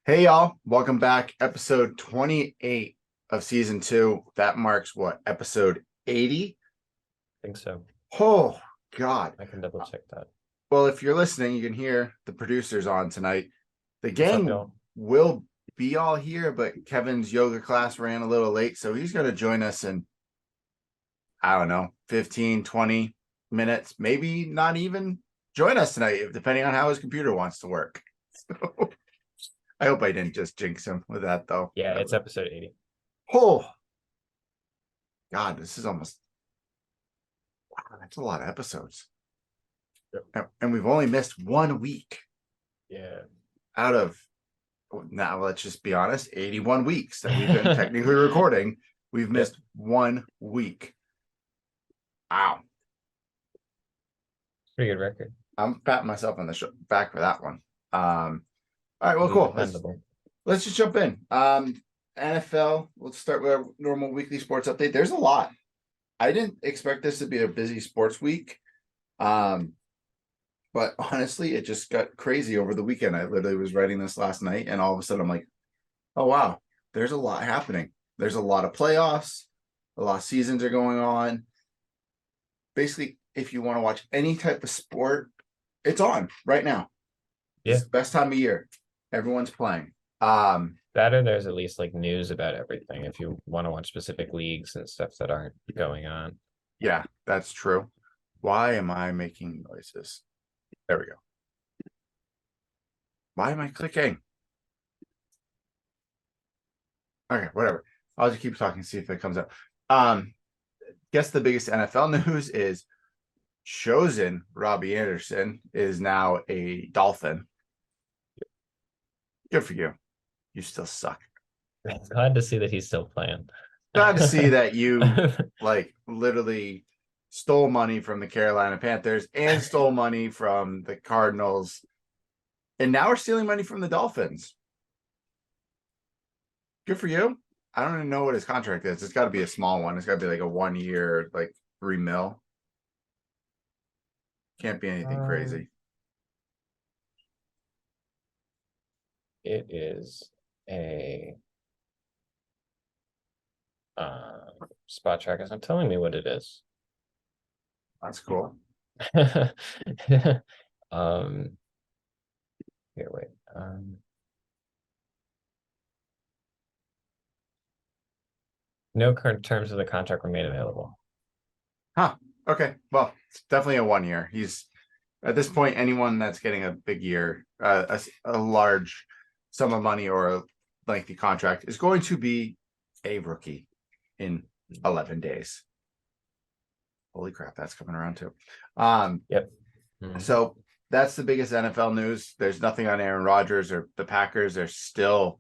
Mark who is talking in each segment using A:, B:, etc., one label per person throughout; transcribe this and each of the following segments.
A: Hey y'all, welcome back. Episode 28 of season 2. That marks what? Episode 80?
B: Think so.
A: Oh God.
B: I can double check that.
A: Well, if you're listening, you can hear the producers on tonight. The
B: What's up,
A: gang
B: y'all?
A: will be all here, but Kevin's yoga class ran a little late, so he's going to join us in, I don't know, 15, 20 minutes, maybe not even join us tonight, depending on how his computer wants to work. So I hope I didn't just jinx him with that, though.
B: Yeah, it's episode 80.
A: Oh, God, this is almost, wow, that's a lot of episodes.
B: Yep.
A: And we've only missed 1 week
B: Yeah.
A: out of, now let's just be honest, 81 weeks that we've been technically recording. We've missed 1 week. Wow.
B: Pretty good record.
A: I'm patting myself on the back for that one. All right, well,
B: Be
A: cool.
B: dependable.
A: Let's just jump in. NFL, let's start with our normal weekly sports update. There's a lot. I didn't expect this to be a busy sports week. But honestly, it just got crazy over the weekend. I literally was writing this last night, and all of a sudden I'm like, oh wow, there's a lot happening. There's a lot of playoffs, a lot of seasons are going on. Basically, if you want to watch any type of sport, it's on right now.
B: Yeah.
A: It's the best time of year. Everyone's playing.
B: That or there's at least like news about everything if you want to watch specific leagues and stuff that aren't going on.
A: Yeah, that's true. Why am I making noises? There we go. Why am I clicking? Okay, whatever. I'll just keep talking, see if it comes up. Guess the biggest NFL news is chosen Robbie Anderson is now a Dolphin. Good for you. You still suck.
B: Glad to see that he's still playing.
A: Glad to see that you like literally stole money from the Carolina Panthers and stole money from the Cardinals, and now we're stealing money from the Dolphins. Good for you. I don't even know what his contract is. It's got to be a small one. It's got to be like a 1 year, like $3 million. Can't be anything crazy.
B: It is a spot track is not telling me what it is.
A: That's cool.
B: Here, wait. No current terms of the contract were made available.
A: Huh. Okay. Well, it's definitely a 1 year. He's at this point, anyone that's getting a big year, a large sum of money or a lengthy contract is going to be a rookie in 11 days. Holy crap, that's coming around too.
B: Yep.
A: So that's the biggest NFL news. There's nothing on Aaron Rodgers or the Packers. They're still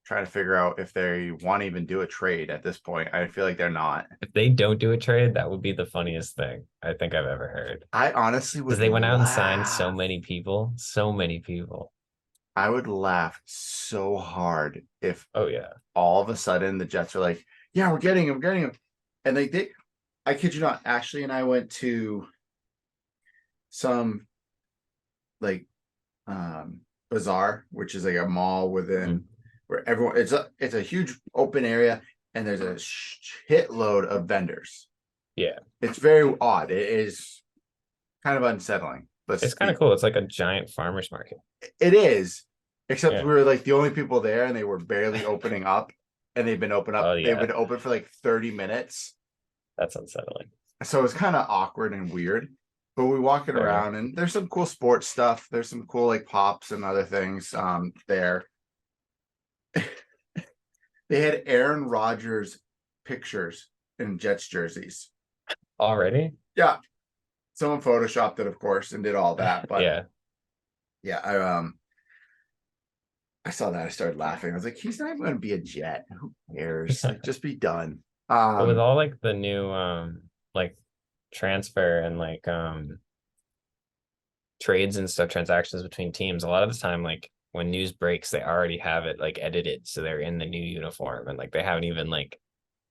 A: trying to figure out if they want to even do a trade at this point. I feel like they're not.
B: If they don't do a trade, that would be the funniest thing I think I've ever heard.
A: I honestly would.
B: Because they went out and signed so many people.
A: I would laugh so hard if,
B: oh yeah,
A: all of a sudden the Jets are like, yeah, we're getting him. And they did. I kid you not, Ashley and I went to some like bazaar, which is like a mall within where everyone, it's a huge open area and there's a shitload of vendors.
B: Yeah.
A: It's very odd. It is kind of unsettling.
B: It's kind of cool. It's like a giant farmer's market.
A: It is, except we were like the only people there and they were barely opening up, and they've been open up.
B: Oh, yeah.
A: They've been open for like 30 minutes.
B: That's unsettling.
A: So it's kind of awkward and weird. But we walk it around and there's some cool sports stuff. There's some cool like pops and other things there. They had Aaron Rodgers pictures in Jets jerseys.
B: Already?
A: Yeah. Someone photoshopped it, of course, and did all that. But yeah, I saw that. I started laughing. I was like, he's not even going to be a Jet. Who cares? Like, just be done.
B: But with all like the new like transfer and like trades and stuff, transactions between teams, a lot of the time, like when news breaks, they already have it like edited, so they're in the new uniform, and like they haven't even like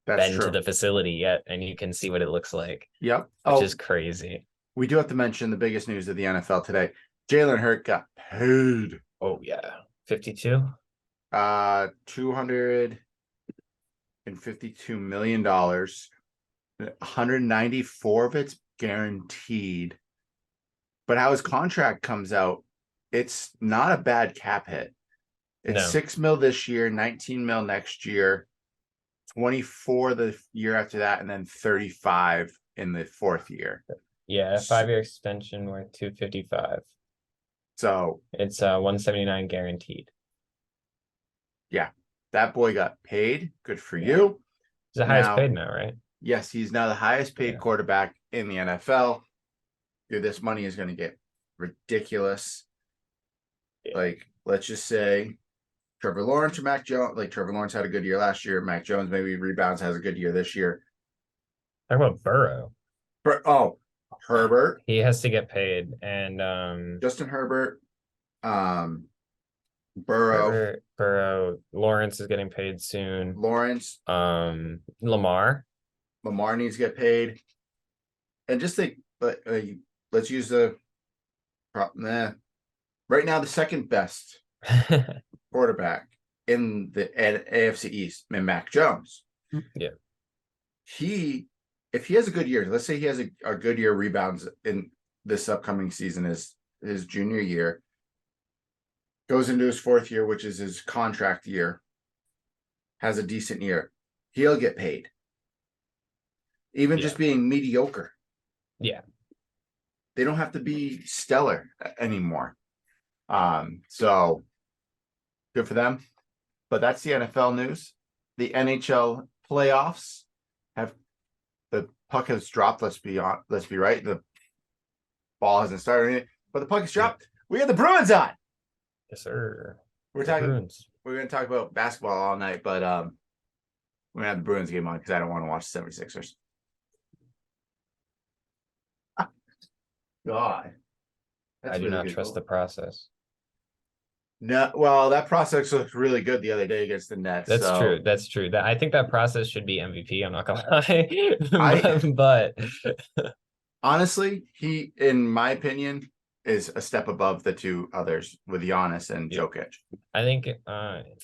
B: been to the facility yet, and you can see what it looks like.
A: Yep.
B: Which is crazy.
A: We do have to mention the biggest news of the NFL today. Jalen Hurts got paid.
B: Oh yeah. 52.
A: $252 million. 194 of it's guaranteed. But how his contract comes out, it's not a bad cap hit. It's
B: No.
A: 6 mil this year, 19 mil next year, 24 the year after that, and then 35 in the fourth year.
B: Yeah, a 5-year extension worth 255.
A: So
B: It's 179 guaranteed.
A: yeah, that boy got paid. Good for you.
B: He's the highest paid now, right?
A: Yes, he's now the highest paid quarterback in the NFL. Dude, this money is going to get ridiculous.
B: Yeah.
A: Like, let's just say Trevor Lawrence or Mac Jones. Like, Trevor Lawrence had a good year last year. Mac Jones maybe rebounds, has a good year this year.
B: Talk about Burrow.
A: Herbert.
B: He has to get paid. And
A: Justin Herbert. Burrow.
B: Lawrence is getting paid soon.
A: Lawrence.
B: Lamar
A: needs to get paid. And just think, but let's use the right now the second best quarterback in the AFC East, Mac Jones.
B: Yeah.
A: If he has a good year, let's say he has a good year, rebounds in this upcoming season, is his junior year, goes into his fourth year, which is his contract year, has a decent year, he'll get paid. Even just being mediocre.
B: Yeah.
A: They don't have to be stellar anymore. So good for them. But that's the NFL news. The NHL playoffs the puck has dropped. Let's be right. The ball hasn't started, but the puck has dropped. Yeah. We have the Bruins on.
B: Yes, sir.
A: We're going to talk about basketball all night, but we're going to have the Bruins game on because I don't want to watch the 76ers. God.
B: I do not trust the process.
A: No, well, that process looked really good the other day against the Nets.
B: That's true. That's true. I think that process should be MVP. I'm not gonna lie, but
A: honestly, he, in my opinion, is a step above the two others with Giannis and Jokic.
B: I think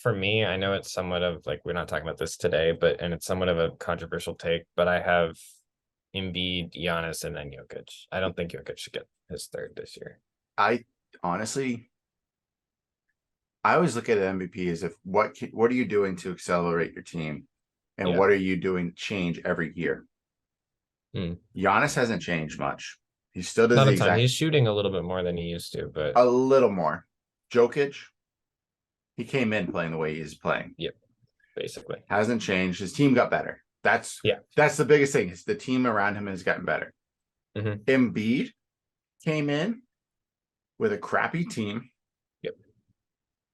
B: for me, I know it's somewhat of like, we're not talking about this today, and it's somewhat of a controversial take, but I have Embiid, Giannis, and then Jokic. I don't think Jokic should get his third this year. I
A: always look at the MVP as if what are you doing to accelerate your team, and what are you doing to change every year? Giannis hasn't changed much. He still does
B: not a ton. He's shooting a little bit more than he used to, but
A: a little more. Jokic, he came in playing the way he's playing.
B: Yep, basically
A: hasn't changed. His team got better. That's the biggest thing. Is the team around him has gotten better. Embiid came in with a crappy team.
B: Yep.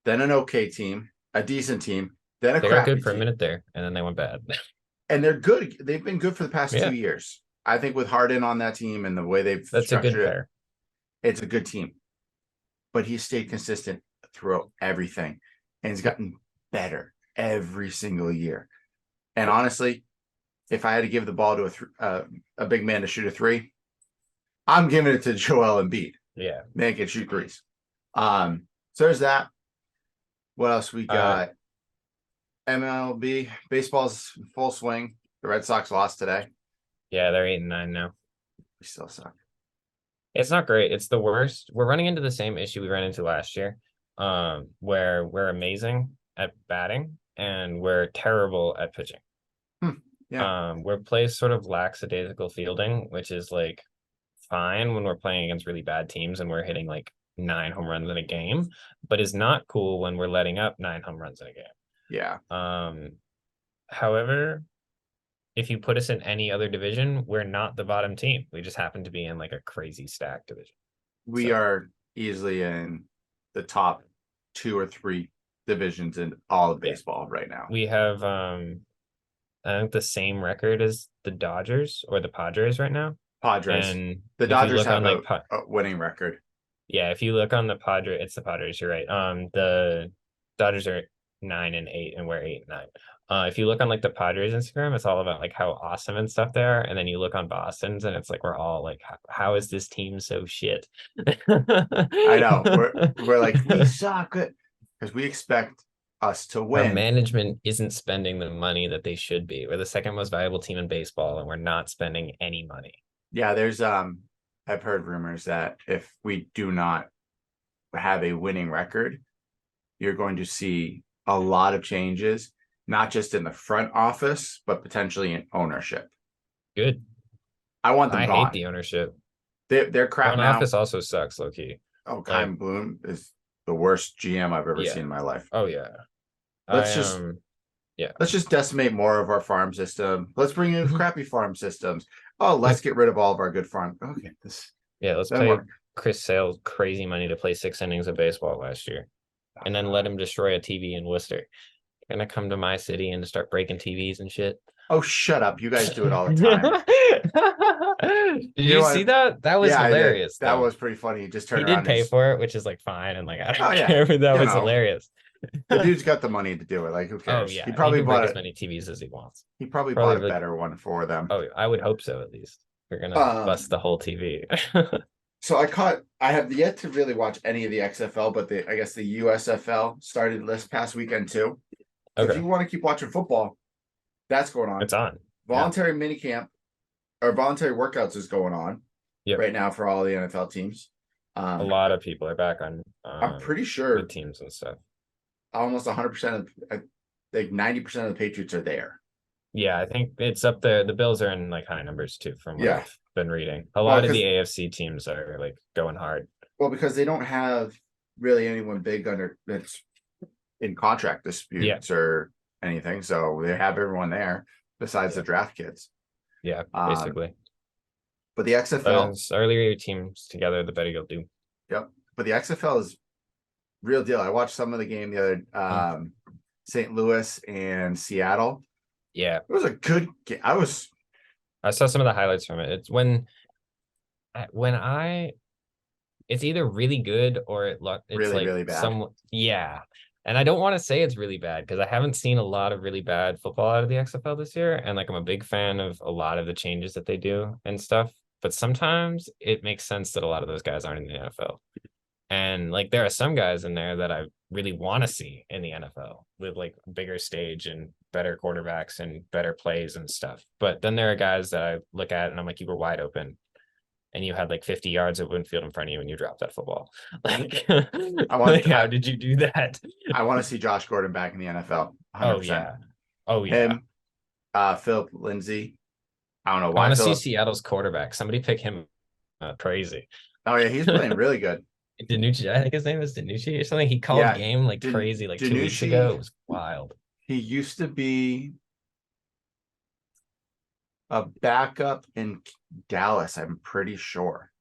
A: Then an okay team, a decent team, then a
B: they
A: crappy
B: got good for
A: team.
B: a minute there, and then they went bad.
A: And they're good. They've been good for the past 2 years. I think with Harden on that team and the way they've
B: that's a good pair.
A: It's a good team. But he stayed consistent throughout everything, and he's gotten better every single year. And honestly, if I had to give the ball to a big man to shoot a three, I'm giving it to Joel Embiid.
B: Yeah,
A: man can shoot threes. So there's that. What else we got? MLB baseball's in full swing. The Red Sox lost today.
B: Yeah, they're 8-9 now.
A: We still suck.
B: It's not great. It's the worst. We're running into the same issue we ran into last year, where we're amazing at batting and we're terrible at pitching.
A: Yeah.
B: We're playing sort of lackadaisical fielding, which is like fine when we're playing against really bad teams and we're hitting like 9 home runs in a game, but is not cool when we're letting up 9 home runs in a game.
A: Yeah.
B: However, if you put us in any other division, we're not the bottom team. We just happen to be in like a crazy stacked division.
A: We are easily in the top 2 or 3 divisions in all of baseball right now.
B: We have I think the same record as the Dodgers or the Padres right now.
A: Padres. And the Dodgers have a winning record.
B: Yeah, if you look on the Padres, it's the Padres, you're right. The Dodgers are 9-8 and we're 8-9. If you look on like the Padres Instagram, it's all about like how awesome and stuff they are. And then you look on Boston's and it's like, we're all like, how is this team so shit?
A: I know. We're like, we suck. because we expect us to
B: Our
A: win.
B: management isn't spending the money that they should be. We're the second most valuable team in baseball, and we're not spending any money.
A: Yeah, there's I've heard rumors that if we do not have a winning record, you're going to see a lot of changes, not just in the front office, but potentially in ownership.
B: Good.
A: I want them
B: I
A: gone.
B: hate the ownership.
A: They're crap
B: Front
A: now.
B: office also sucks, low key.
A: Oh, Kyle Bloom is the worst GM I've ever seen in my life.
B: Oh yeah.
A: Let's just decimate more of our farm system. Let's bring in crappy farm systems. Oh, let's get rid of all of our good farm. Okay,
B: let's pay Chris Sale crazy money to play 6 innings of baseball last year, and then let him destroy a TV in Worcester. Gonna come to my city and start breaking TVs and shit.
A: Oh, shut up! You guys do it all the time.
B: Did you see that? That was hilarious.
A: That was pretty funny. He just turned
B: around.
A: He
B: did pay for it, which is like fine, and like I don't
A: care.
B: But that was hilarious.
A: The dude's got the money to do it. Like, who cares?
B: Oh yeah,
A: he probably bought
B: as many TVs as he wants.
A: He probably bought a better one for them.
B: Oh, I would hope so. At least we're gonna bust the whole TV.
A: So I have yet to really watch any of the XFL, but I guess the USFL started this past weekend too. Okay. If you want to keep watching football, that's going on.
B: It's on.
A: Voluntary minicamp or voluntary workouts is going on right now for all the NFL teams.
B: A lot of people are back on.
A: I'm pretty sure
B: the teams and stuff.
A: Almost 100% of, like 90% of the Patriots are there.
B: Yeah, I think it's up there. The Bills are in like high numbers too, from what I've been reading. A lot of the AFC teams are like going hard. Well,
A: because they don't have really anyone big that's in contract disputes or anything, so they have everyone there besides the draft kids.
B: Yeah, basically.
A: But the XFL,
B: the earlier your teams together, the better you'll do.
A: Yep. But the XFL is real deal. I watched some of the game the other St. Louis and Seattle.
B: Yeah,
A: it was a good game. I
B: saw some of the highlights from it. It's when it's either really good or it's
A: really bad.
B: And I don't want to say it's really bad because I haven't seen a lot of really bad football out of the XFL this year, and like I'm a big fan of a lot of the changes that they do and stuff. But sometimes it makes sense that a lot of those guys aren't in the NFL. And like there are some guys in there that I really want to see in the NFL with like bigger stage and better quarterbacks and better plays and stuff. But then there are guys that I look at and I'm like, you were wide open and you had like 50 yards of Winfield in front of you and you dropped that football. Like, how did you do that?
A: I want to see Josh Gordon back in the NFL.
B: 100%. Oh yeah.
A: Him, Philip Lindsay. I don't know why.
B: I want to see Seattle's quarterback. Somebody pick him. Crazy.
A: Oh yeah, he's playing really good.
B: Danucci, I think his name is Danucci or something. He called game like crazy like 2 weeks ago. It was wild.
A: He used to be a backup in Dallas, I'm pretty sure.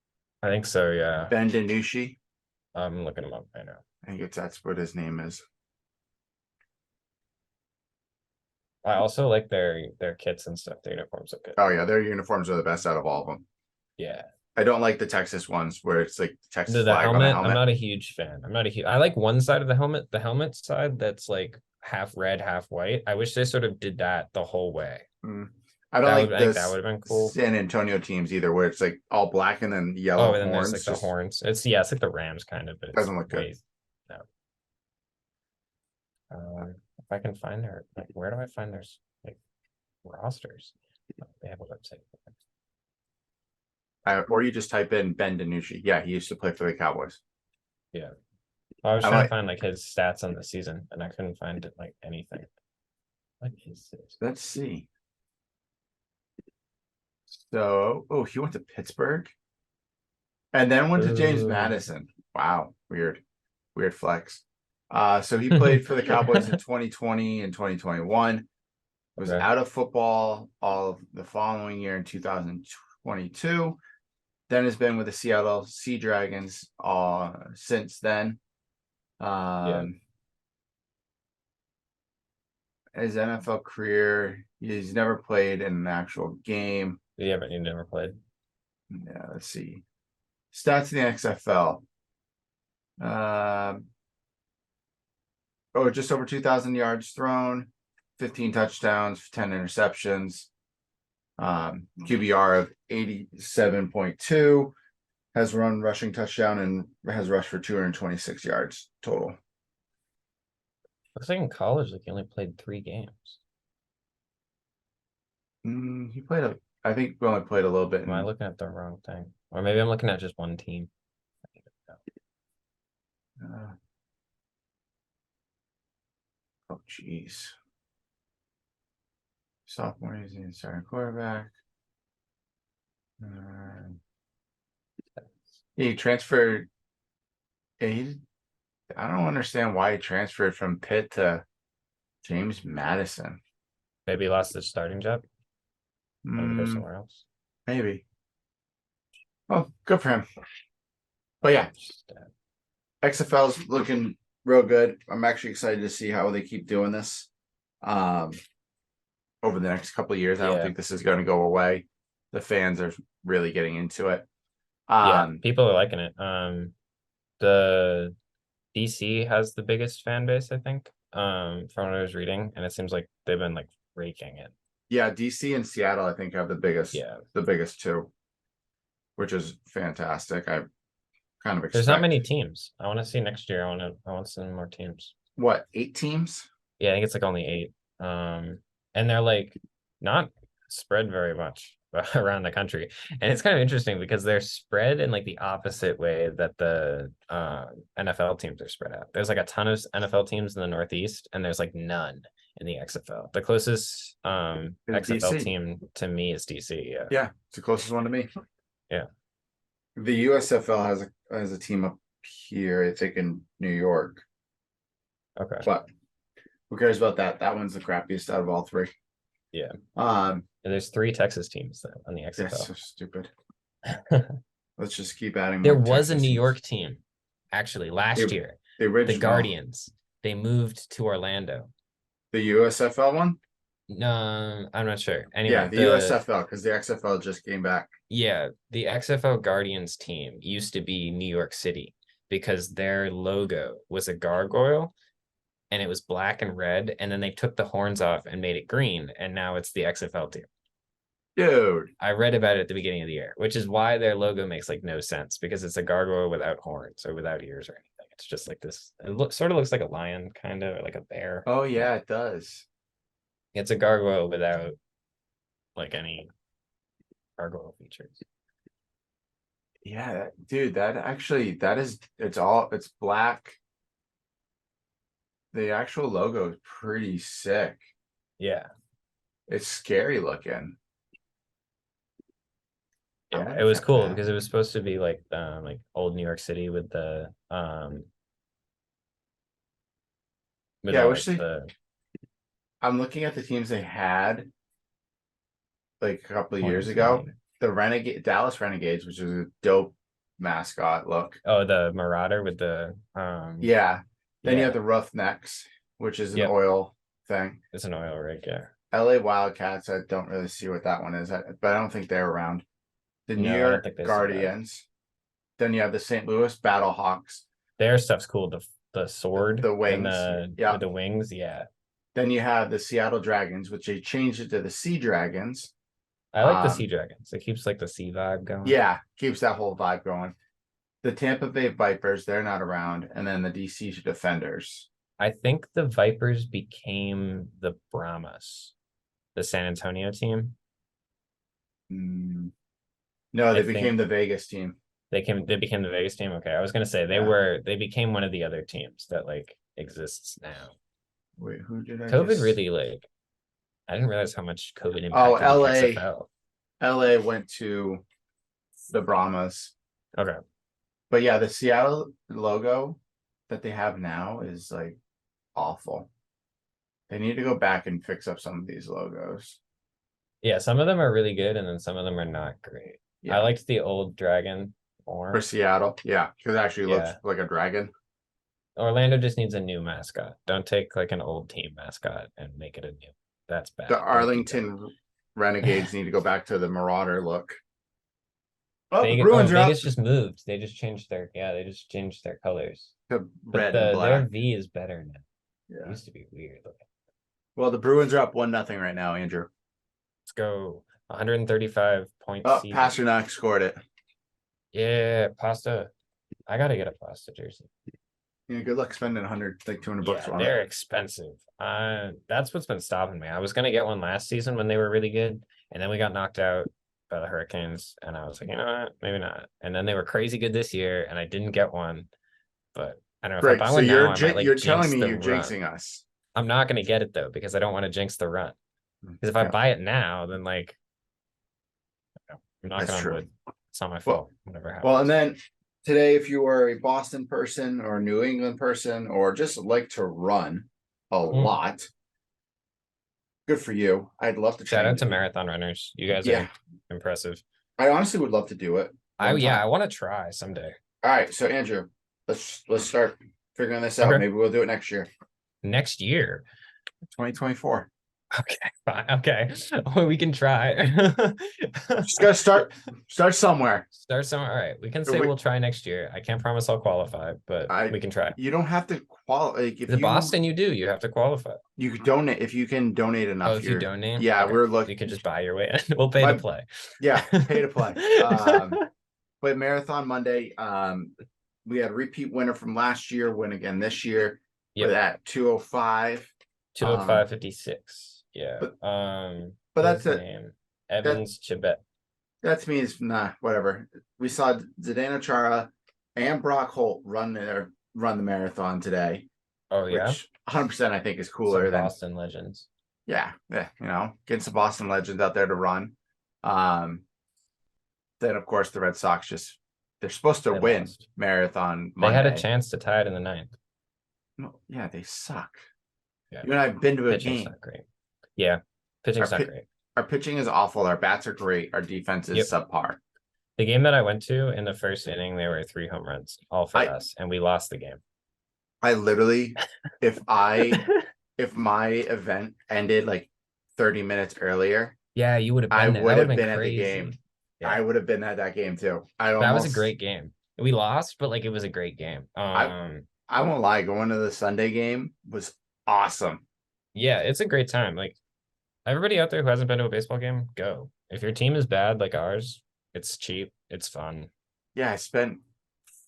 B: I think so, yeah.
A: Ben DiNucci.
B: I'm looking him up right now.
A: I think that's what his name is.
B: I also like their kits and stuff. Their uniforms look good.
A: Oh yeah, their uniforms are the best out of all of them.
B: Yeah.
A: I don't like the Texas ones where it's like the Texas
B: flag on the helmet. I'm not a huge fan. I like one side of the helmet side that's like half red, half white. I wish they sort of did that the whole way.
A: I don't like this.
B: That would have been cool.
A: San Antonio teams either, where it's like all black and then yellow.
B: And then horns. There's like the horns. It's like the Rams kind of, but it
A: doesn't look good.
B: No. If I can find their where do I find their like rosters? They have a website.
A: Or you just type in Ben DiNucci. Yeah, he used to play for the Cowboys.
B: Yeah. I was trying to find like his stats on the season, and I couldn't find like anything. What is this?
A: Let's see. So, he went to Pittsburgh, and then went to James Madison. Wow, weird flex. So he played for the Cowboys in 2020 and 2021. Was out of football all of the following year in 2022. Then has been with the Seattle Sea Dragons since then. His NFL career, he's never played in an actual game.
B: Yeah, but he never played.
A: Yeah, let's see. Stats in the XFL. Just over 2,000 yards thrown, 15 touchdowns, 10 interceptions. QBR of 87.2, has run rushing touchdown and has rushed for 226 yards total.
B: Looks like in college, like he only played 3 games.
A: He played I think we only played a little bit.
B: Am I looking at the wrong thing? Or maybe I'm looking at just one team.
A: Uh, oh, jeez. Sophomore, he's the starting quarterback. He transferred. I don't understand why he transferred from Pitt to James Madison.
B: Maybe he lost his starting job. Wanted to go
A: Mm,
B: somewhere else.
A: maybe. Oh, good for him. But yeah, XFL's looking real good. I'm actually excited to see how they keep doing this. Over the next couple of years. I don't
B: Yeah.
A: think this is going to go away. The fans are really getting into it.
B: Yeah, people are liking it. The DC has the biggest fan base, I think, from what I was reading, and it seems like they've been like raking it.
A: Yeah, DC and Seattle, I think, have the biggest two, which is fantastic. I kind of expect.
B: There's not many teams. I want to see next year. I want some more teams.
A: What, 8 teams?
B: Yeah, I think it's like only 8. And they're like not spread very much around the country. And it's kind of interesting because they're spread in like the opposite way that the NFL teams are spread out. There's like a ton of NFL teams in the Northeast, and there's like none in the XFL. The closest XFL
A: DC.
B: team to me is DC. Yeah.
A: Yeah, it's the closest one to me.
B: Yeah.
A: The USFL has a team up here, I think, in New York.
B: Okay.
A: But who cares about that? That one's the crappiest out of all 3.
B: Yeah.
A: And
B: there's 3 Texas teams though on the XFL.
A: That's so stupid. Let's just keep adding
B: there
A: more
B: was
A: Texas
B: a New
A: teams.
B: York team actually last year.
A: The
B: Guardians. They moved to Orlando.
A: The USFL one?
B: No, I'm not sure. Anyway,
A: yeah, the USFL, because the XFL just came back.
B: Yeah, the XFL Guardians team used to be New York City because their logo was a gargoyle and it was black and red, and then they took the horns off and made it green, and now it's the XFL team.
A: Dude,
B: I read about it at the beginning of the year, which is why their logo makes like no sense, because it's a gargoyle without horns or without ears or anything. It's just like this. It sort of looks like a lion, kind of, or like a bear.
A: Oh yeah, it does.
B: It's a gargoyle without like any gargoyle features.
A: Yeah, dude, it's black. The actual logo is pretty sick.
B: Yeah.
A: It's scary looking.
B: Yeah, it was cool because it was supposed to be like old New York City with the
A: yeah, I wish I'm looking at the teams they had like a couple of years ago. The Dallas Renegades, which is a dope mascot look.
B: Oh, the Marauder with the
A: yeah. Then you have the Roughnecks, which is an oil thing.
B: It's an oil rig, yeah.
A: LA Wildcats, I don't really see what that one is, but I don't think they're around. The New York Guardians. Then you have the St. Louis Battlehawks.
B: Their stuff's cool. The sword,
A: the wings,
B: with the wings, yeah.
A: Then you have the Seattle Dragons, which they changed it to the Sea Dragons.
B: I like the Sea Dragons. It keeps like the sea vibe going.
A: Yeah, keeps that whole vibe going. The Tampa Bay Vipers, they're not around, and then the DC Defenders.
B: I think the Vipers became the Brahmas, the San Antonio team.
A: No, they became the Vegas team.
B: They became the Vegas team. Okay, I was gonna say they became one of the other teams that like exists now.
A: Wait, who did I?
B: COVID really like? I didn't realize how much COVID impacted
A: the
B: XFL.
A: LA went to the Brahmas.
B: Okay,
A: but yeah, the Seattle logo that they have now is like awful. They need to go back and fix up some of these logos.
B: Yeah, some of them are really good, and then some of them are not great. Yeah. I liked the old dragon more.
A: For Seattle, yeah, because it actually looks like a dragon.
B: Orlando just needs a new mascot. Don't take like an old team mascot and make it a new. That's bad.
A: The Arlington Renegades need to go back to the Marauder look. Oh, the Bruins
B: Vegas just moved. They just changed their colors.
A: To red and black.
B: Their V is better now.
A: Yeah.
B: It used to be weird looking.
A: Well, the Bruins are up 1-0 right now, Andrew.
B: Let's go. 135 points.
A: Oh, Pasternak scored it.
B: Yeah, Pasta. I gotta get a Pasta jersey.
A: Good luck spending 100, like 200 bucks
B: Yeah,
A: on
B: they're
A: it.
B: expensive. That's what's been stopping me. I was gonna get one last season when they were really good, and then we got knocked out by the Hurricanes, and I was like, you know what, maybe not. And then they were crazy good this year, and I didn't get one. But I don't know if I
A: Great.
B: buy
A: So
B: one now, I might like
A: you're telling
B: jinx
A: me
B: the
A: you're
B: run.
A: jinxing us.
B: I'm not gonna get it though because I don't want to jinx the run. Because if I
A: Yeah,
B: buy it now, then like I'm knocking
A: that's
B: on
A: true.
B: wood. It's not my
A: Well,
B: fault. Whatever happens.
A: well, and then today, if you are a Boston person or New England person or just like to run a lot, good for you. I'd love to
B: Shout
A: train
B: out to
A: with you.
B: marathon runners. You guys
A: Yeah,
B: are impressive.
A: I honestly would love to do it one
B: I
A: time.
B: want to try someday.
A: All right, so Andrew, let's start figuring this out.
B: Okay.
A: Maybe we'll do it next year,
B: Next year.
A: 2024.
B: Okay, fine. Okay. We can try.
A: Just gotta start somewhere.
B: Start somewhere. All right. We can say
A: We-
B: we'll try next year. I can't promise I'll qualify, but
A: I
B: we can try.
A: You don't have to qualify. Like, if
B: The
A: you
B: Boston, you do. You have to qualify.
A: you could donate if you can donate enough.
B: Oh, if you donate?
A: Yeah,
B: Okay.
A: we're looking.
B: You can just buy your way in. We'll pay
A: My-
B: to play.
A: Yeah, pay to play. But Marathon Monday, we had a repeat winner from last year, win again this year.
B: Yep.
A: With that 205.
B: 205.56. Yeah.
A: but
B: what's
A: that's
B: his
A: it.
B: name? Evans Chibet.
A: That's me. Is whatever. We saw Zdeno Chara and Brock Holt run the marathon today.
B: Oh yeah.
A: Which 100% I think is cooler
B: Some
A: than
B: Boston legends.
A: yeah, getting some Boston legends out there to run. Then of course the Red Sox they're supposed to win
B: lost.
A: marathon
B: They
A: Monday.
B: had a chance to tie it in the ninth.
A: No, yeah, they suck.
B: Yeah.
A: You and I've been to a
B: Pitching's
A: game.
B: not great. Yeah, pitching's not great.
A: Our pitching is awful. Our bats are great. Our defense is subpar.
B: The game that I went to in the first inning, there were 3 home runs, all for us, and we lost the game.
A: I literally, if my event ended like 30 minutes earlier,
B: yeah, you would have been.
A: I
B: there.
A: would have
B: been
A: been at
B: crazy.
A: the game.
B: Yeah.
A: I would have been at that game too.
B: That was a great game. We lost, but like it was a great game.
A: I won't lie. Going to the Sunday game was awesome.
B: Yeah, it's a great time. Like everybody out there who hasn't been to a baseball game, go. If your team is bad like ours, it's cheap. It's fun.
A: Yeah, I spent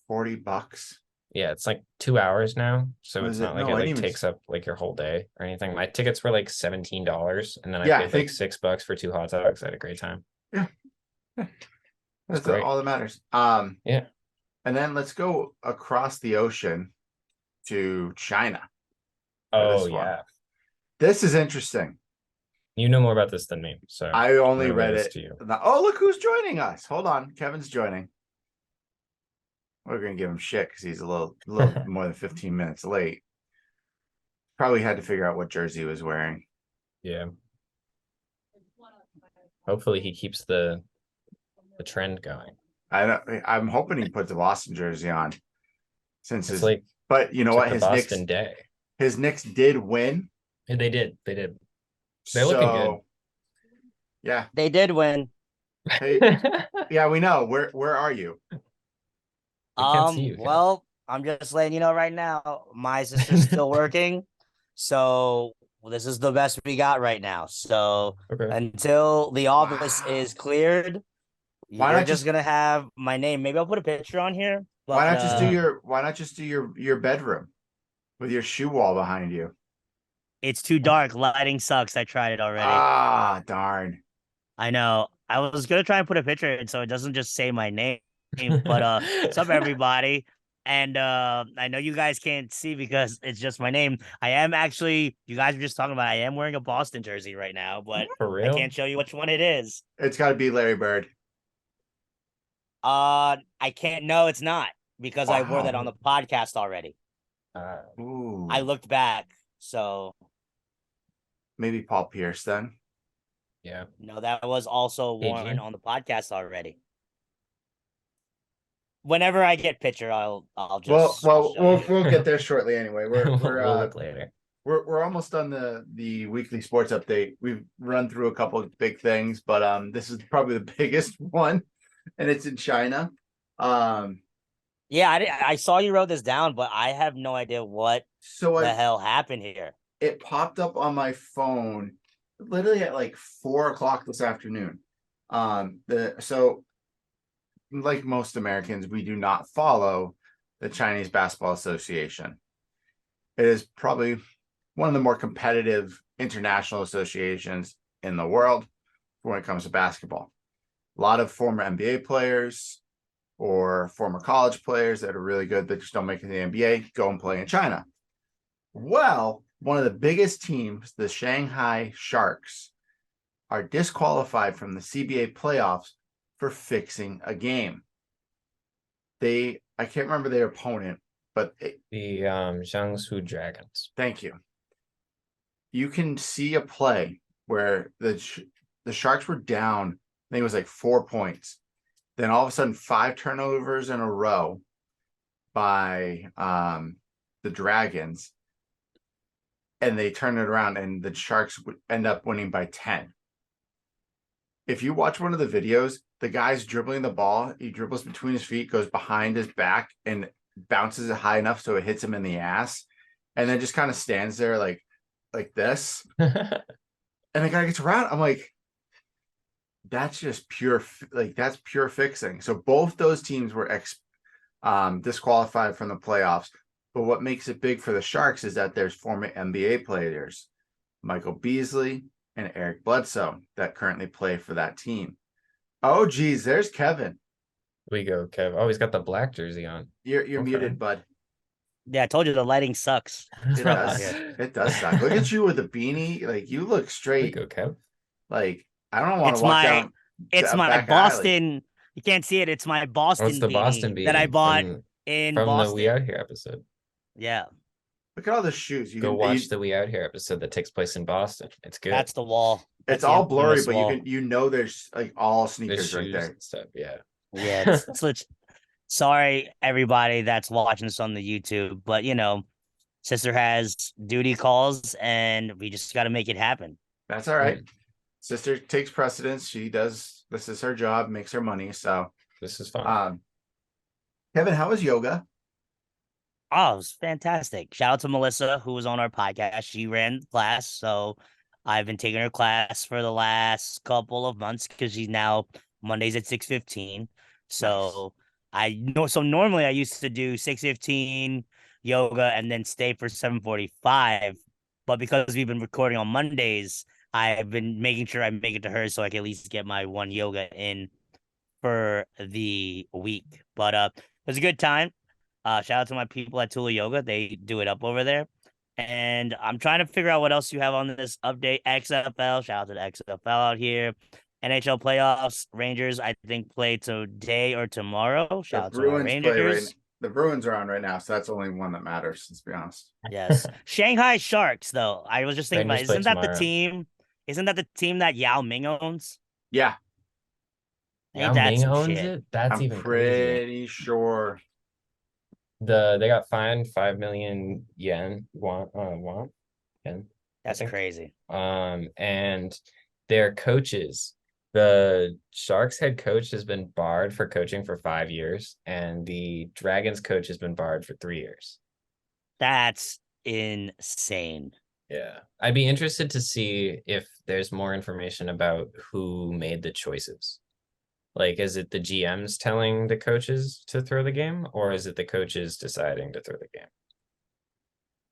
A: $40.
B: Yeah, it's like 2 hours now, so it's not like
A: No,
B: it
A: I
B: like
A: didn't even
B: takes up like your whole day or anything. My tickets were like $17, and then I
A: Yeah, I
B: paid
A: think-
B: like $6 for 2 hot dogs. I had a great time.
A: That's
B: great.
A: all that matters.
B: Yeah.
A: And then let's go across the ocean to China.
B: Oh
A: this one.
B: yeah,
A: This is interesting.
B: you know more about this than me, so
A: I only
B: I'm gonna
A: read
B: leave this
A: it.
B: to you.
A: Oh, look who's joining us. Hold on. Kevin's joining. We're going to give him shit because he's a little more than 15 minutes late. Probably had to figure out what jersey he was wearing.
B: Yeah. Hopefully he keeps the trend going.
A: I'm hoping he puts a Boston jersey on.
B: It's like
A: But you know what?
B: the Boston day.
A: His Knicks did win.
B: And they did. They're looking good.
A: Yeah.
C: They did win.
A: Hey, yeah, we know. Where are you?
B: can't see you, Ken.
C: Well, I'm just letting you know right now, my sister's still working. So this is the best we got right now. So
B: Okay.
C: until the office
A: Wow.
C: is cleared,
A: Why
C: you're
A: not
C: just gonna have my name. Maybe I'll put a picture on here. But,
A: Why not just do your bedroom with your shoe wall behind you?
C: it's too dark. Lighting sucks. I tried it already.
A: Ah, darn.
C: I know. I was gonna try and put a picture in so it doesn't just say my name. But what's up, everybody? And I know you guys can't see because it's just my name. I am actually, you guys were just talking about, I am wearing a Boston jersey right now, but
B: For
C: I
B: real?
C: can't show you which one it is.
A: It's got to be Larry Bird.
C: I can't. No, it's not because I wore that
A: Wow.
C: on the podcast already.
A: Ooh.
C: I looked back, so
A: Maybe Paul Pierce then.
B: Yeah.
C: no, that was also
B: Hey,
C: worn
B: Gene.
C: on the podcast already. Whenever I get picture, I'll just
A: Well,
C: show you.
A: we'll get there shortly anyway.
B: We'll
A: We're
B: look later.
A: we're almost on the weekly sports update. We've run through a couple of big things, but this is probably the biggest one, and it's in China.
C: Yeah, I saw you wrote this down, but I have no idea what
A: So
C: the hell happened here.
A: it popped up on my phone literally at like 4 o'clock this afternoon. So like most Americans, we do not follow the Chinese Basketball Association. It is probably one of the more competitive international associations in the world when it comes to basketball. A lot of former NBA players or former college players that are really good that just don't make it in the NBA go and play in China. Well, one of the biggest teams, the Shanghai Sharks, are disqualified from the CBA playoffs for fixing a game. I can't remember their opponent, but
B: The Jiangsu Dragons.
A: thank you. You can see a play where the Sharks were down, I think it was like 4 points. Then all of a sudden, 5 turnovers in a row by the Dragons. And they turn it around, and the Sharks would end up winning by 10. If you watch one of the videos, the guy's dribbling the ball. He dribbles between his feet, goes behind his back, and bounces it high enough so it hits him in the ass, and then just kind of stands there like this. And the guy gets around. I'm like, that's just pure, that's pure fixing. So both those teams were disqualified from the playoffs. But what makes it big for the Sharks is that there's former NBA players, Michael Beasley and Eric Bledsoe, that currently play for that team. Oh, geez, there's Kevin.
B: We go, Kev. Oh, he's got the black jersey on.
A: You're
B: Okay.
A: muted, bud.
C: Yeah, I told you the lighting sucks.
A: It does. It does suck. Look at you with the beanie. Like, you look
B: We
A: straight.
B: go, Kev.
A: Like, I don't want
C: It's
A: to walk
C: my-
A: down.
C: It's
A: a
C: my
A: back alley.
C: Boston. You can't see it. It's my Boston.
B: Oh, it's the Boston beanie
C: that I bought
B: from,
C: in
B: from
C: Boston.
B: the We Out Here episode.
C: Yeah,
A: Look at all the shoes. You
B: Go
A: can
B: watch the We Out Here episode that takes place in Boston. It's good.
C: that's the wall.
A: It's
C: That's
A: all
C: the
A: blurry,
C: infamous
A: but
C: wall.
A: you know there's like all
B: There's
A: sneakers right
B: shoes
A: there.
B: and stuff. Yeah.
C: Yeah, sorry everybody that's watching this on the YouTube, but sister has duty calls, and we just got to make it happen.
A: That's all right. Sister takes precedence. She does. This is her job. Makes her money. So,
B: This is fun.
A: Kevin, how was yoga?
C: Oh, it was fantastic. Shout out to Melissa, who was on our podcast. She ran the class, so I've been taking her class for the last couple of months because she's now Mondays at 6:15. So so normally I used to do 6:15 yoga and then stay for 7:45. But because we've been recording on Mondays, I've been making sure I make it to her so I can at least get my one yoga in for the week. But it was a good time. Shout out to my people at Tula Yoga. They do it up over there. And I'm trying to figure out what else you have on this update. XFL. Shout out to the XFL out here. NHL playoffs. Rangers, I think, play today or tomorrow. Shout out to our Rangers.
A: The Bruins are on right now, so that's the only one that matters, let's be honest.
C: Yes. Shanghai Sharks, though. I was just thinking about,
B: Rangers play
C: isn't that the
B: tomorrow.
C: team? Isn't that the team that Yao Ming owns?
A: Yeah,
C: Ain't
B: Yao
C: that
B: Ming
C: some
B: owns
C: shit?
B: it? That's
A: I'm
B: even crazy.
A: pretty sure.
B: They got fined 5 million yen. Yen.
C: That's
B: think.
C: crazy.
B: And their coaches, the Sharks head coach has been barred for coaching for 5 years, and the Dragons coach has been barred for 3 years.
C: That's insane.
B: Yeah. I'd be interested to see if there's more information about who made the choices. Like, is it the GMs telling the coaches to throw the game, or is it the coaches deciding to throw the game?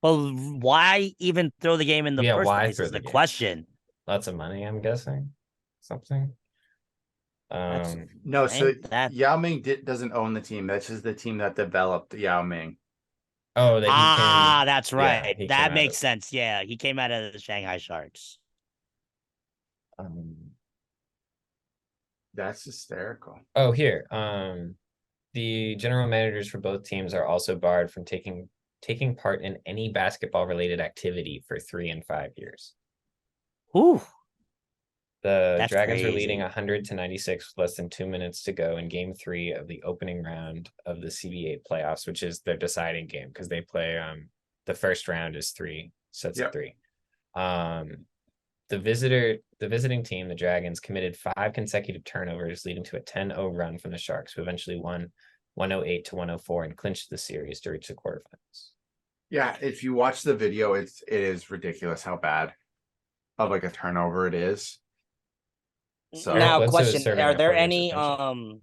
C: Well, why even throw the game in the first
B: why
C: place
B: throw
C: is the
B: the game?
C: question.
B: Lots of money, I'm guessing. Something.
C: That's-
A: No, so
C: Ain't that-
A: Yao Ming doesn't own the team. That's just the team that developed Yao Ming.
B: Oh, that he came.
C: That's
B: yeah,
C: right.
B: he came
C: That
B: out
C: makes
B: of-
C: sense. Yeah, he came out of the Shanghai Sharks.
A: That's hysterical.
B: Oh, here. The general managers for both teams are also barred from taking part in any basketball related activity for 3 and 5 years.
C: Ooh,
B: The
C: That's
B: Dragons are
C: crazy.
B: leading 100-96 with less than 2 minutes to go in game 3 of the opening round of the CBA playoffs, which is their deciding game because they play the first round is 3 sets
A: Yep.
B: of 3. The visiting team, the Dragons, committed 5 consecutive turnovers, leading to a 10-0 run from the Sharks, who eventually won 108-104 and clinched the series to reach the quarterfinals.
A: Yeah, if you watch the video, it is ridiculous how bad of like a turnover it is. So
C: now
B: Bledsoe is
C: question:
B: serving
C: Are
B: a
C: there
B: 4-year
C: any
B: suspension.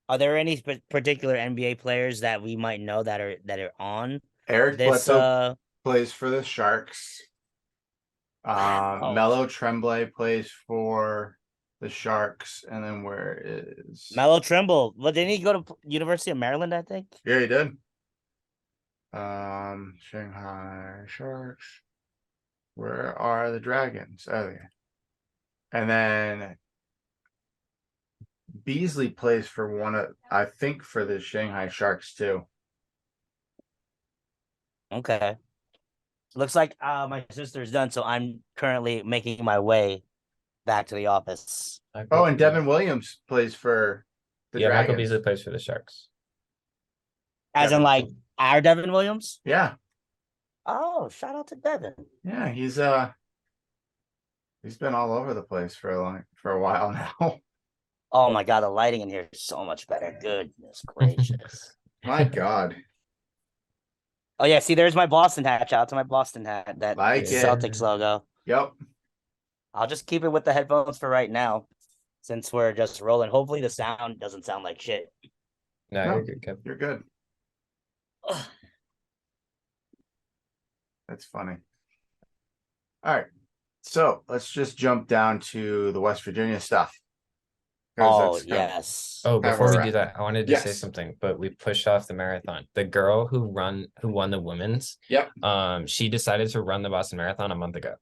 C: Are there any particular NBA players that we might know that are on
A: Eric
C: this?
A: Bledsoe plays for the Sharks.
C: Oh,
A: Melo Tremblay plays for the Sharks, and then where is
C: Melo Trimble. Well, didn't he go to University of Maryland? I think.
A: Yeah, he did. Shanghai Sharks. Where are the Dragons? Oh, yeah. And then Beasley plays for I think for the Shanghai Sharks too.
C: Okay. Looks like my sister's done, so I'm currently making my way back to the office.
A: Oh, and Devin Williams plays for the
B: Yeah, Michael
A: Dragons.
B: Beasley plays for the Sharks.
C: As in, like, our Devin Williams?
A: Yeah.
C: Oh, shout out to Devin.
A: Yeah, he's been all over the place for a while now.
C: Oh my god, the lighting in here is so much better. Goodness gracious.
A: My God.
C: Oh yeah, see, there's my Boston hat. Shout out to my Boston hat. That
A: Like it.
C: Celtics logo.
A: Yep.
C: I'll just keep it with the headphones for right now, since we're just rolling. Hopefully the sound doesn't sound like shit.
B: No,
A: No.
B: you're good, Kev.
A: You're good. That's funny. All right. So let's just jump down to the West Virginia stuff.
C: Oh
A: That's kind of-
C: yes.
B: Oh,
A: That
B: before
A: we're
B: we
A: at.
B: do that, I wanted to say
A: Yes.
B: something, but we pushed off the marathon. The girl who won the women's,
A: Yep.
B: she decided to run the Boston Marathon a month ago.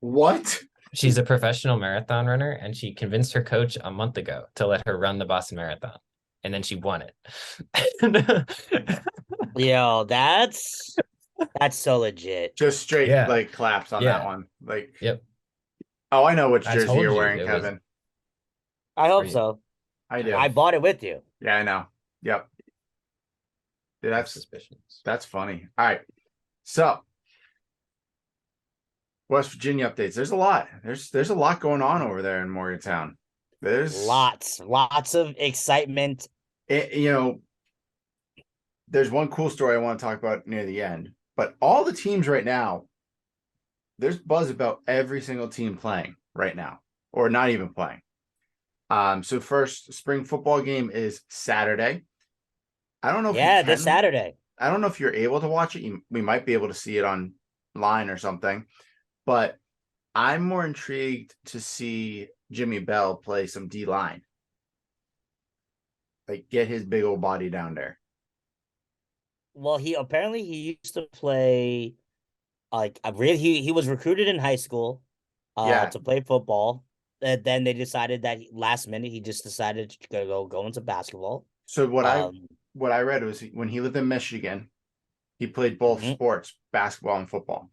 A: What?
B: She's a professional marathon runner, and she convinced her coach a month ago to let her run the Boston Marathon, and then she won it.
C: Yo, that's so legit.
A: Just straight
B: Yeah.
A: like claps on
B: Yeah.
A: that one. Like,
B: Yep.
A: oh, I know which
B: I
A: jersey
B: told
A: you're
B: you
A: wearing,
B: it was-
A: Kevin.
C: I hope
B: you-
C: so.
A: I do.
C: I bought it with you.
A: Yeah, I know. Yep. Dude,
B: I have
A: that's
B: suspicions.
A: that's funny. All right. So West Virginia updates. There's a lot. There's a lot going on over there in Morgantown. There's
C: Lots of excitement.
A: There's one cool story I want to talk about near the end, but all the teams right now, there's buzz about every single team playing right now, or not even playing. So first spring football game is Saturday. I don't know if
C: Yeah,
A: you
C: this
A: can-
C: Saturday.
A: I don't know if you're able to watch it. We might be able to see it online or something, but I'm more intrigued to see Jimmy Bell play some D line. Like, get his big old body down there.
C: Well, he used to play like he was recruited in high school
A: Yeah.
C: to play football. And then they decided that last minute he just decided to go into basketball.
A: So what I read was when he lived in Michigan, he played both
C: Mhm.
A: sports, basketball and football.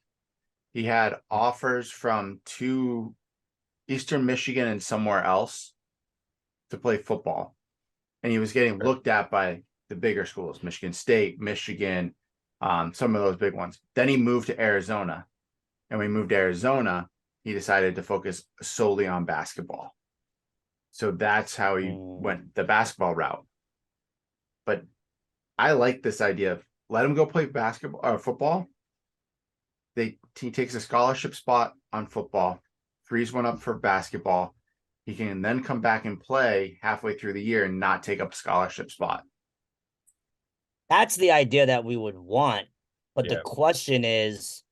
A: He had offers from two Eastern Michigan and somewhere else to play football. And he was getting looked at by the bigger schools, Michigan State, Michigan, some of those big ones. Then he moved to Arizona. And when he moved to Arizona, he decided to focus solely on basketball. So that's how he went the basketball route. But I like this idea of let him go play basketball or football. He takes a scholarship spot on football, frees one up for basketball. He can then come back and play halfway through the year and not take up a scholarship spot.
C: That's the idea that we would want. But the
B: Yeah.
C: question is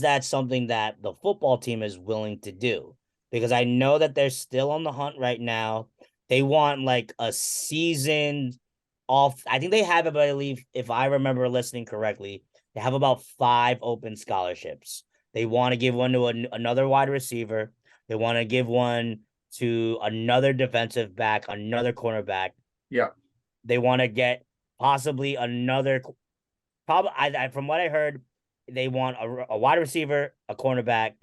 C: that something that the football team is willing to do? Because I know that they're still on the hunt right now. They want like a seasoned off. I think they have, I believe, if I remember listening correctly, they have about 5 open scholarships. They want to give one to another wide receiver. They want to give one to another defensive back, another cornerback.
A: Yeah.
C: They want to get possibly another. Probably, from what I heard, they want a wide receiver, a cornerback,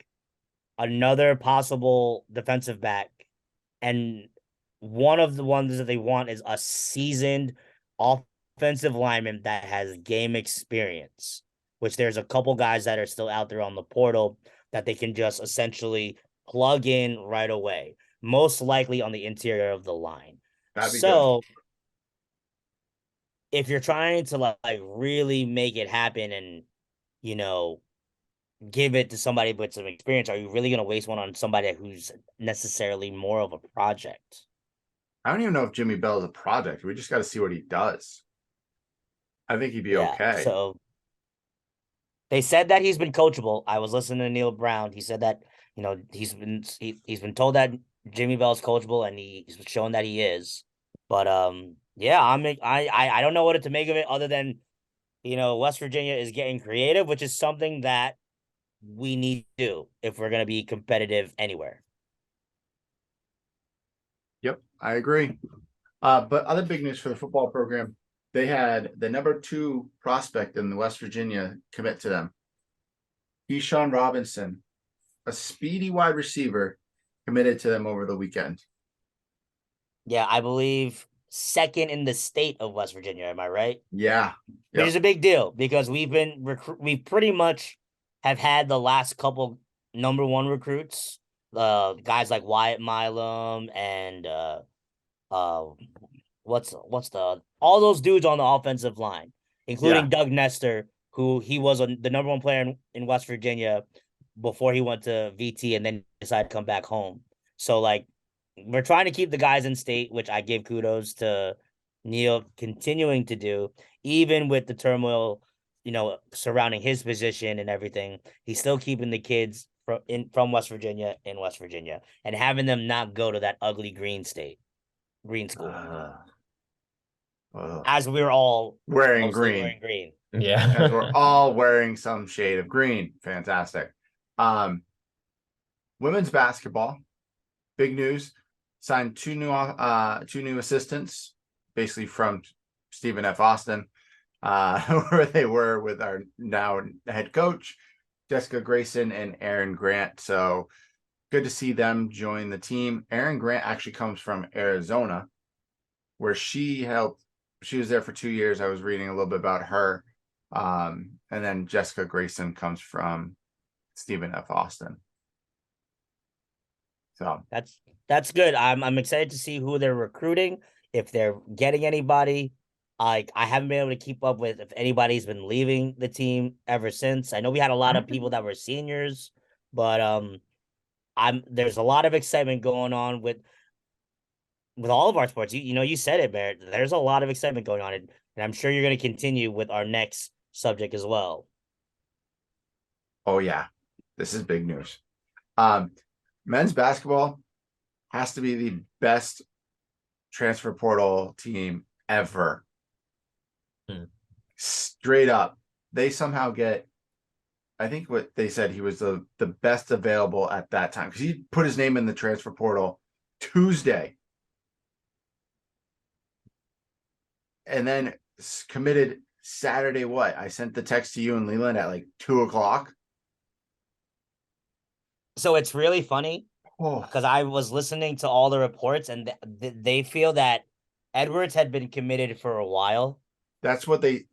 C: another possible defensive back, and one of the ones that they want is a seasoned offensive lineman that has game experience, which there's a couple guys that are still out there on the portal that they can just essentially plug in right away, most likely on the interior of the line.
A: That'd be
C: So if you're trying to like really make it happen and, give it to somebody with some experience, are you really going to waste one on somebody who's necessarily more of a project?
A: I don't even know if Jimmy Bell is a project. We just got to see what he does. I think he'd be
C: Yeah.
A: okay.
C: So they said that he's been coachable. I was listening to Neil Brown. He said that, he's been told that Jimmy Bell's coachable, and he's shown that he is. But yeah, I don't know what to make of it other than, West Virginia is getting creative, which is something that we need to do if we're going to be competitive anywhere.
A: Yep, I agree. But other big news for the football program, they had the number 2 prospect in the West Virginia commit to them. Keyshawn Robinson, a speedy wide receiver, committed to them over the weekend.
C: Yeah, I believe second in the state of West Virginia. Am I right?
A: Yeah.
C: Which is a big deal because we pretty much have had the last couple number 1 recruits, guys like Wyatt Milam and what's the all those dudes on the offensive line, including Doug Nestor, who he was the number 1 player in West Virginia before he went to VT and then decided to come back home. So like, we're trying to keep the guys in state, which I give kudos to Neil continuing to do, even with the turmoil, surrounding his position and everything. He's still keeping the kids from West Virginia in West Virginia and having them not go to that ugly green school. As we're all
A: wearing
C: mostly
A: green.
C: wearing green.
B: Yeah.
A: As we're all wearing some shade of green. Fantastic. Women's basketball, big news. Signed 2 new assistants, basically from Stephen F. Austin, where they were with our now head coach, Jessica Grayson and Aaron Grant. So good to see them join the team. Aaron Grant actually comes from Arizona, where she was there for 2 years. I was reading a little bit about her. And then Jessica Grayson comes from Stephen F. Austin. So
C: that's good. I'm excited to see who they're recruiting, if they're getting anybody. I haven't been able to keep up with if anybody's been leaving the team ever since. I know we had a lot of people that were seniors, but there's a lot of excitement going on with all of our sports. You said it, Barrett. There's a lot of excitement going on, and I'm sure you're going to continue with our next subject as well.
A: Oh yeah, this is big news. Men's basketball has to be the best transfer portal team ever. Straight up, they somehow get. I think what they said, he was the best available at that time because he put his name in the transfer portal Tuesday, and then committed Saturday. What? I sent the text to you and Leland at like 2:00.
C: So it's really funny
A: Oh,
C: because I was listening to all the reports, and they feel that Edwards had been committed for a while.
A: that's what they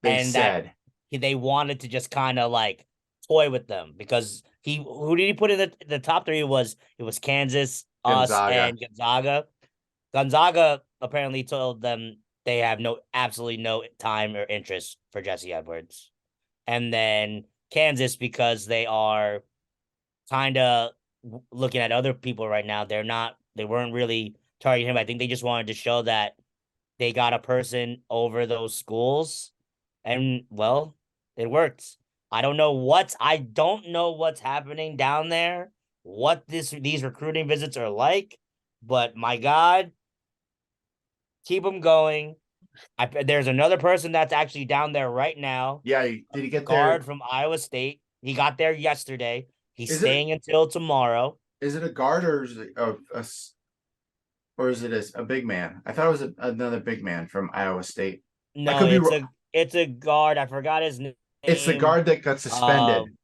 C: and
A: said.
C: That they wanted to just kind of like toy with them because who did he put in the top 3? It was Kansas, us, and Gonzaga. Gonzaga apparently told them they have absolutely no time or interest for Jesse Edwards. And then Kansas, because they are kind of looking at other people right now, they weren't really targeting him. I think they just wanted to show that they got a person over those schools, and well, it worked. I don't know what's happening down there, what these recruiting visits are like, but my God, keep them going. There's another person that's actually down there right now.
A: Yeah, did he get
C: guard
A: there?
C: from Iowa State? He got there yesterday. He's
A: Is
C: staying until tomorrow.
A: Is it a guard or is it or is it a big man? I thought it was another big man from Iowa State.
C: No, it's a guard. I forgot his name.
A: It's the guard that got suspended.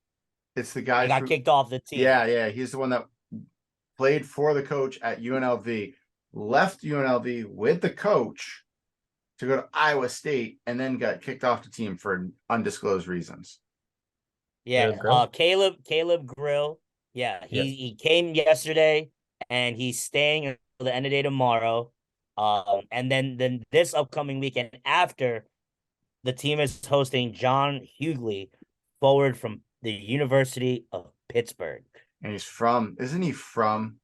A: It's the guy
C: that got kicked off the team.
A: Yeah. He's the one that played for the coach at UNLV, left UNLV with the coach to go to Iowa State, and then got kicked off the team for undisclosed reasons.
C: Yeah, Caleb Grill. Yeah, he came yesterday, and he's staying until the end of the day tomorrow. And then this upcoming weekend after, the team is hosting John Hughley, forward from the University of Pittsburgh.
A: And isn't he from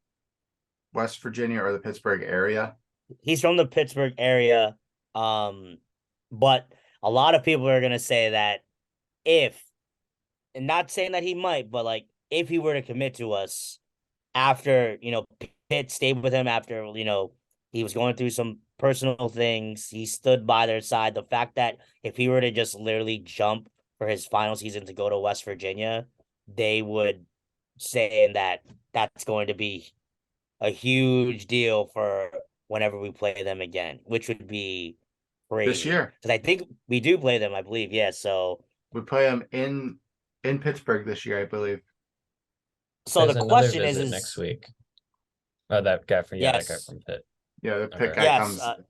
A: West Virginia or the Pittsburgh area?
C: he's from the Pittsburgh area. But a lot of people are gonna say that if, and not saying that he might, but like if he were to commit to us after, Pitt stayed with him after, he was going through some personal things. He stood by their side. The fact that if he were to just literally jump for his final season to go to West Virginia, they would say that that's going to be a huge deal for whenever we play them again, which would be
A: This
C: crazy.
A: year.
C: Because I think we do play them, I believe. Yeah. So
A: We play them in Pittsburgh this year, I believe.
B: There's
C: the
B: another
C: question
B: visit next week. Oh, that guy from that guy
C: yes,
B: from Pitt.
A: Yeah, the Pitt
B: Okay.
A: guy
C: yes.
A: comes.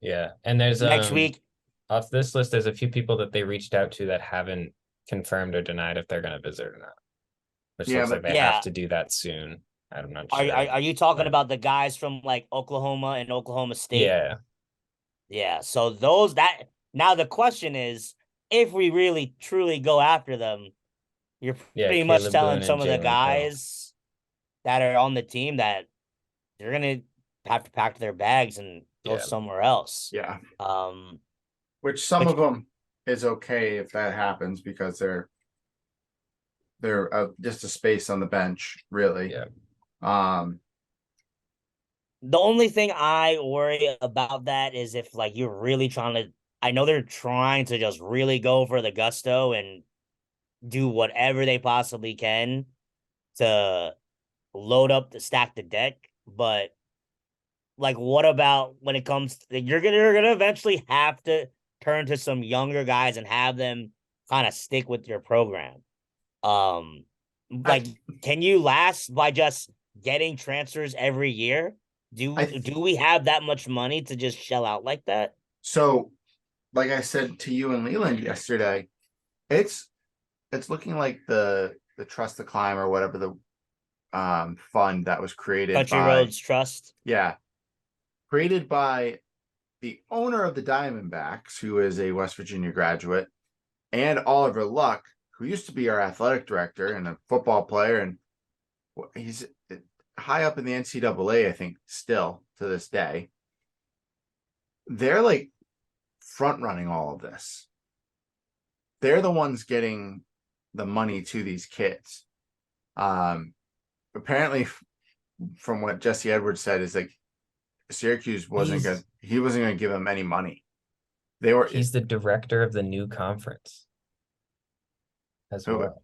B: Yeah, and there's
C: Next week,
B: off this list, there's a few people that they reached out to that haven't confirmed or denied if they're going to visit or not. Which
A: Yeah,
B: looks like
A: but-
B: they
C: Yeah.
B: have to do that soon. I'm not
C: are
B: sure.
C: are you talking
B: but-
C: about the guys from like Oklahoma and Oklahoma State?
B: Yeah,
C: Yeah. So those that now the question is, if we really truly go after them, you're
B: Yeah,
C: pretty much
B: Caleb
C: telling
B: Boone
C: some
B: and
C: of the
B: Jalen Hill.
C: guys that are on the team that they're gonna have to pack their bags and go
B: Yeah.
C: somewhere else.
A: Yeah,
C: Um,
A: which some
C: Which-
A: of them is okay if that happens because they're just a space on the bench, really.
B: Yeah.
C: the only thing I worry about that is if like you're really trying to. I know they're trying to just really go for the gusto and do whatever they possibly can to load up the stack the deck, but like what about when it comes to, you're gonna eventually have to turn to some younger guys and have them kind of stick with your program. Like can you last by just getting transfers every year? Do we have that much money to just shell out like that?
A: So, like I said to you and Leland yesterday, it's looking like the Trust the Climb or whatever the fund that was created
C: Country
A: by
C: Roads Trust.
A: yeah, created by the owner of the Diamondbacks, who is a West Virginia graduate, and Oliver Luck, who used to be our athletic director and a football player, and he's high up in the NCAA, I think, still to this day. They're like front running all of this. They're the ones getting the money to these kids. Apparently, from what Jesse Edwards said, is like Syracuse wasn't good. He wasn't going to give them any money.
B: He's the director of the new conference as well.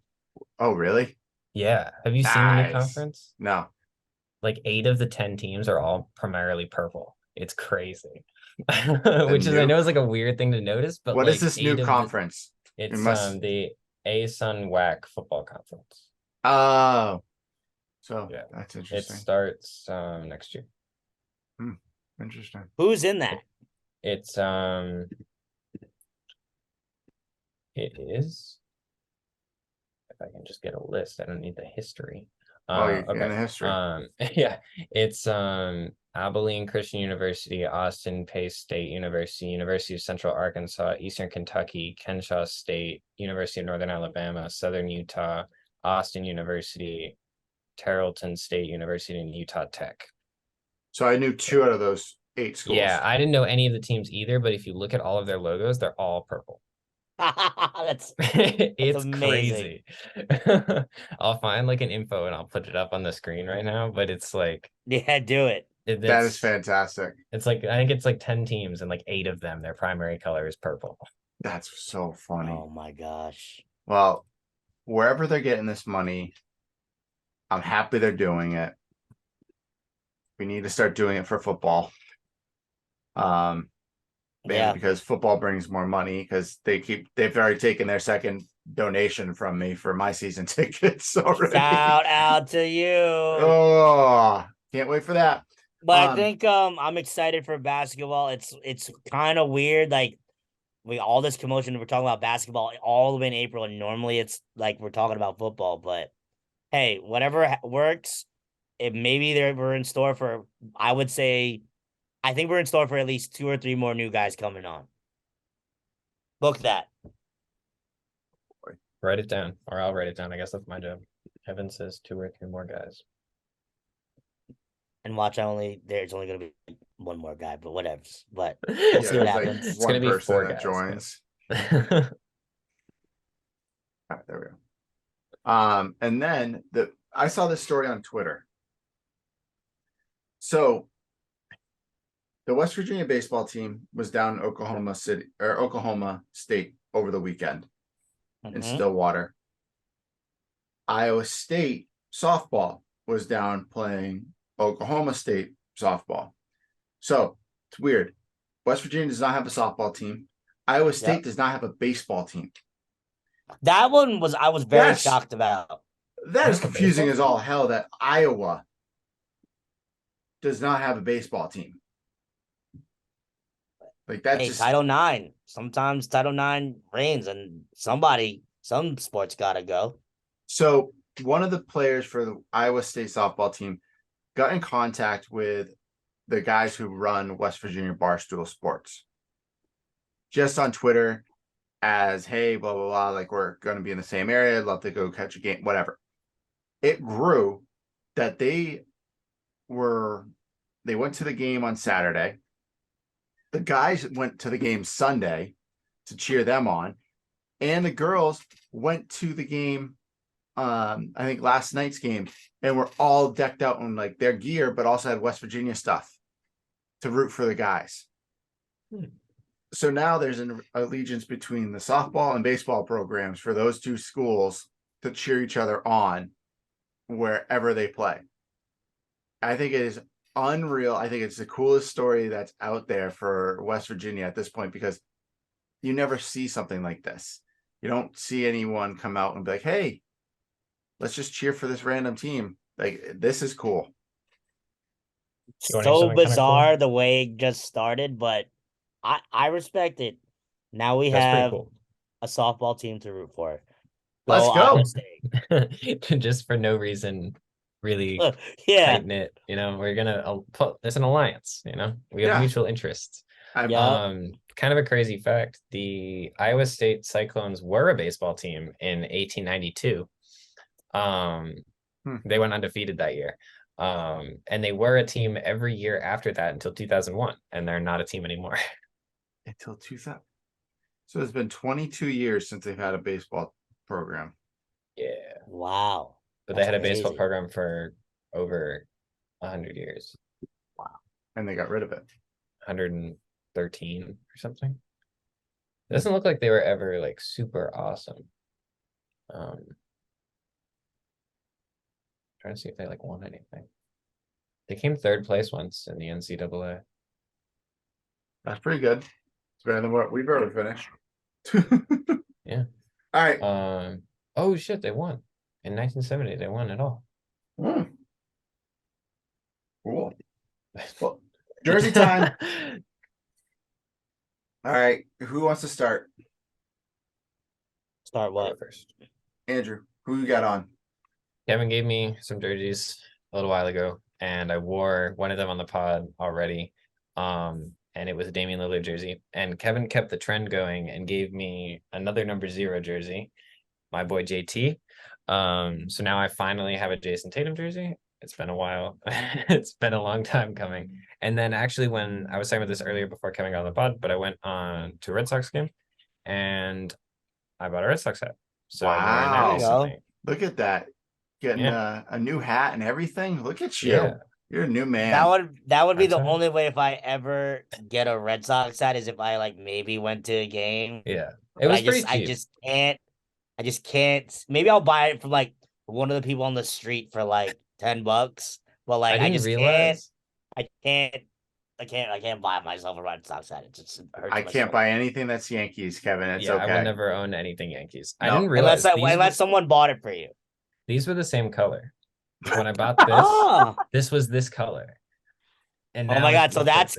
A: Oh, really?
B: Yeah. Have you seen the new
A: Nice.
B: conference?
A: No.
B: Like 8 of the 10 teams are all primarily purple. It's crazy. Which is I know is like a weird thing to notice, but
A: what
B: like
A: is this new
B: it's the ASUN WAC football conference.
A: Oh. So
B: Yeah.
A: that's
B: It
A: interesting.
B: starts next year.
A: Interesting.
C: Who's in that?
B: It's it is, if I can just get a list, I don't need the history.
A: Oh, you're in the history.
B: Yeah, it's Abilene Christian University, Austin Pace State University, University of Central Arkansas, Eastern Kentucky, Kenshaw State, University of Northern Alabama, Southern Utah, Austin University, Tarleton State University, and Utah Tech.
A: So I knew 2 out of those 8 schools.
B: Yeah, I didn't know any of the teams either, but if you look at all of their logos, they're all purple.
C: That's
B: It's
C: amazing.
B: crazy. I'll find like an info and I'll put it up on the screen right now, but it's like
C: Yeah, do it.
A: That is fantastic.
B: It's like I think it's like 10 teams and like 8 of them, their primary color is purple.
A: That's so funny.
C: Oh my gosh.
A: Well, wherever they're getting this money, I'm happy they're doing it. We need to start doing it for football. Mainly
C: Yeah.
A: because football brings more money because they've already taken their second donation from me for my season tickets already.
C: Shout out to you.
A: Oh, can't wait for that.
C: But I think I'm excited for basketball. It's kind of weird, like all this commotion we're talking about basketball all the way in April, and normally it's like we're talking about football. But hey, whatever works. Maybe we're in store for. I would say, I think we're in store for at least 2 or 3 more new guys coming on. Book that.
B: Write it down, or I'll write it down. I guess that's my job. Evan says 2 or 3 more guys.
C: And watch, there's only going to be one more guy, but whatever. But
A: Yeah,
C: we'll see what
A: there's like
C: happens.
B: It's gonna
A: one
B: be
A: person
B: 4
A: that
B: guys,
A: joins. All right, there we go. And then I saw this story on Twitter. So the West Virginia baseball team was down in Oklahoma City or Oklahoma State over the weekend in
C: Mhm.
A: Stillwater. Iowa State softball was down playing Oklahoma State softball. So it's weird. West Virginia does not have a softball team. Iowa State does not have a baseball team.
C: That one was I was very
A: Yes.
C: shocked about.
A: That is
B: Not a
A: confusing
B: baseball
A: as all hell that Iowa does not have a baseball team. Like that
C: Hey,
A: just
C: Title IX. Sometimes Title IX reigns, and some sports gotta go.
A: so one of the players for the Iowa State softball team got in contact with the guys who run West Virginia Barstool Sports just on Twitter as, hey, blah, blah, blah, like we're going to be in the same area. I'd love to go catch a game, whatever. It grew that they went to the game on Saturday. The guys went to the game Sunday to cheer them on. And the girls went to the game, I think last night's game, and were all decked out in like their gear, but also had West Virginia stuff to root for the guys. So now there's an allegiance between the softball and baseball programs for those two schools to cheer each other on wherever they play. I think it is unreal. I think it's the coolest story that's out there for West Virginia at this point, because you never see something like this. You don't see anyone come out and be like, hey, let's just cheer for this random team. Like, this is cool.
B: You wanna hear
C: So
B: something kinda
C: bizarre
B: cool?
C: the way it just started, but I respect it. Now we
B: That's pretty
C: have
B: cool.
C: a softball team to root for.
A: Let's
C: Go
A: go.
C: Iowa State.
B: Just for no reason, really
C: Yeah.
B: tight knit. We're gonna put there's an alliance. We have
A: Yeah.
B: mutual interests.
C: Yeah.
B: Kind of a crazy fact: the Iowa State Cyclones were a baseball team in 1892. They went undefeated that year. And they were a team every year after that until 2001, and they're not a team anymore.
A: Until 2000. So it's been 22 years since they've had a baseball program.
B: Yeah,
C: Wow.
B: but they
C: That's
B: had a baseball
C: crazy.
B: program for over 100 years,
A: And they got rid of it.
B: 113 or something. It doesn't look like they were ever like super awesome. Trying to see if they like won anything. They came third place once in the NCAA.
A: That's pretty good. It's better than what we've already finished.
B: Yeah.
A: All right.
B: Oh shit, they won. In 1970, they won it all.
A: Cool. Well, Jersey time. All right. Who wants to start?
C: Start
B: I'll
C: what?
B: go first.
A: Andrew, who you got on?
B: Kevin gave me some jerseys a little while ago, and I wore one of them on the pod already. And it was a Damian Lillard jersey. And Kevin kept the trend going and gave me another number 0 jersey, my boy JT. So now I finally have a Jason Tatum jersey. It's been a while. It's been a long time coming. And then actually, when I was talking about this earlier before Kevin got on the pod, but I went on to a Red Sox game and I bought a Red Sox hat. So I'm wearing that
A: Wow.
B: recently.
A: Look at that. Getting a new hat and everything. Look at you.
B: Yeah.
A: You're a new man.
C: That would be the
B: That's right.
C: only way if I ever get a Red Sox hat is if I like maybe went to a game.
B: Yeah.
C: But
B: It was
C: I
B: pretty cheap.
C: I just can't. Maybe I'll buy it from like one of the people on the street for like $10. But like
B: I
C: I
B: didn't
C: just
B: realize.
C: I can't buy myself a Red Sox hat. It just hurts.
A: I can't buy anything that's Yankees, Kevin. It's
B: Yeah,
A: okay.
B: I would never own anything Yankees. I
A: No.
B: didn't realize
C: unless someone bought it for you.
B: these were the same color. When I bought this,
C: Oh,
B: this was this color. And
C: oh
B: now
C: my
B: it
C: god! So
B: looks like
C: that's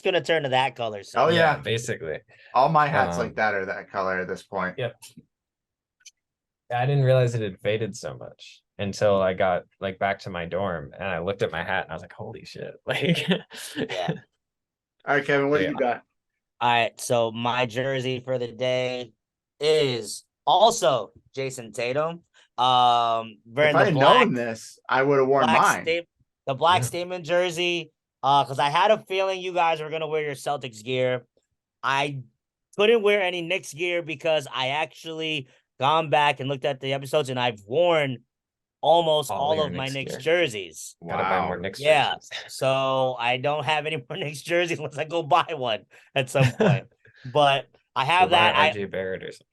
B: this.
C: gonna turn to that color. So
A: Oh, yeah.
B: Basically.
A: All my hats
B: Um,
A: like that are that color at this point.
B: Yep. I didn't realize it had faded so much until I got like back to my dorm and I looked at my hat and I was like, holy shit. Like
C: yeah.
A: All right, Kevin, what do you got?
C: All right, so my jersey for the day is also Jason Tatum.
A: If I had known this, I would have worn mine.
C: The black
B: Yeah.
C: statement jersey. Because I had a feeling you guys were gonna wear your Celtics gear. I couldn't wear any Knicks gear because I actually gone back and looked at the episodes, and I've worn almost all
B: your
C: of my
B: Knicks
C: Knicks
B: gear.
C: jerseys.
B: Gotta buy more Knicks
C: Yeah,
B: jerseys.
C: so I don't have any more Knicks jerseys unless I go buy one at some point. But I
B: Go
C: have
B: buy
C: that.
B: RJ Barrett or something.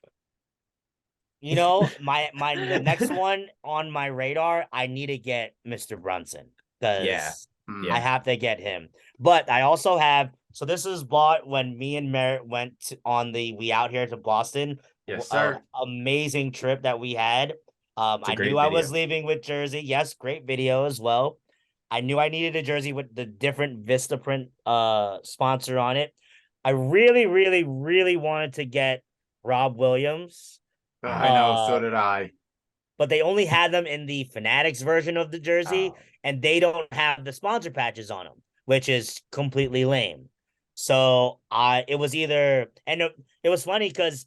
C: The next one on my radar, I need to get Mr. Brunson because
B: Yeah.
A: Hmm.
C: I have to get him. But I also have, so this is bought when me and Merritt went on the We Out Here to Boston.
A: Yes, sir.
C: Amazing trip that we had.
B: a
C: I
B: great
C: knew I was
B: video.
C: leaving with jersey. Yes, great video as well. I knew I needed a jersey with the different Vistaprint sponsor on it. I really, really, really wanted to get Rob Williams.
A: I know, so did I.
C: But they only had them in the Fanatics version of the jersey,
B: Oh.
C: and they don't have the sponsor patches on them, which is completely lame. So it was either, and it was funny because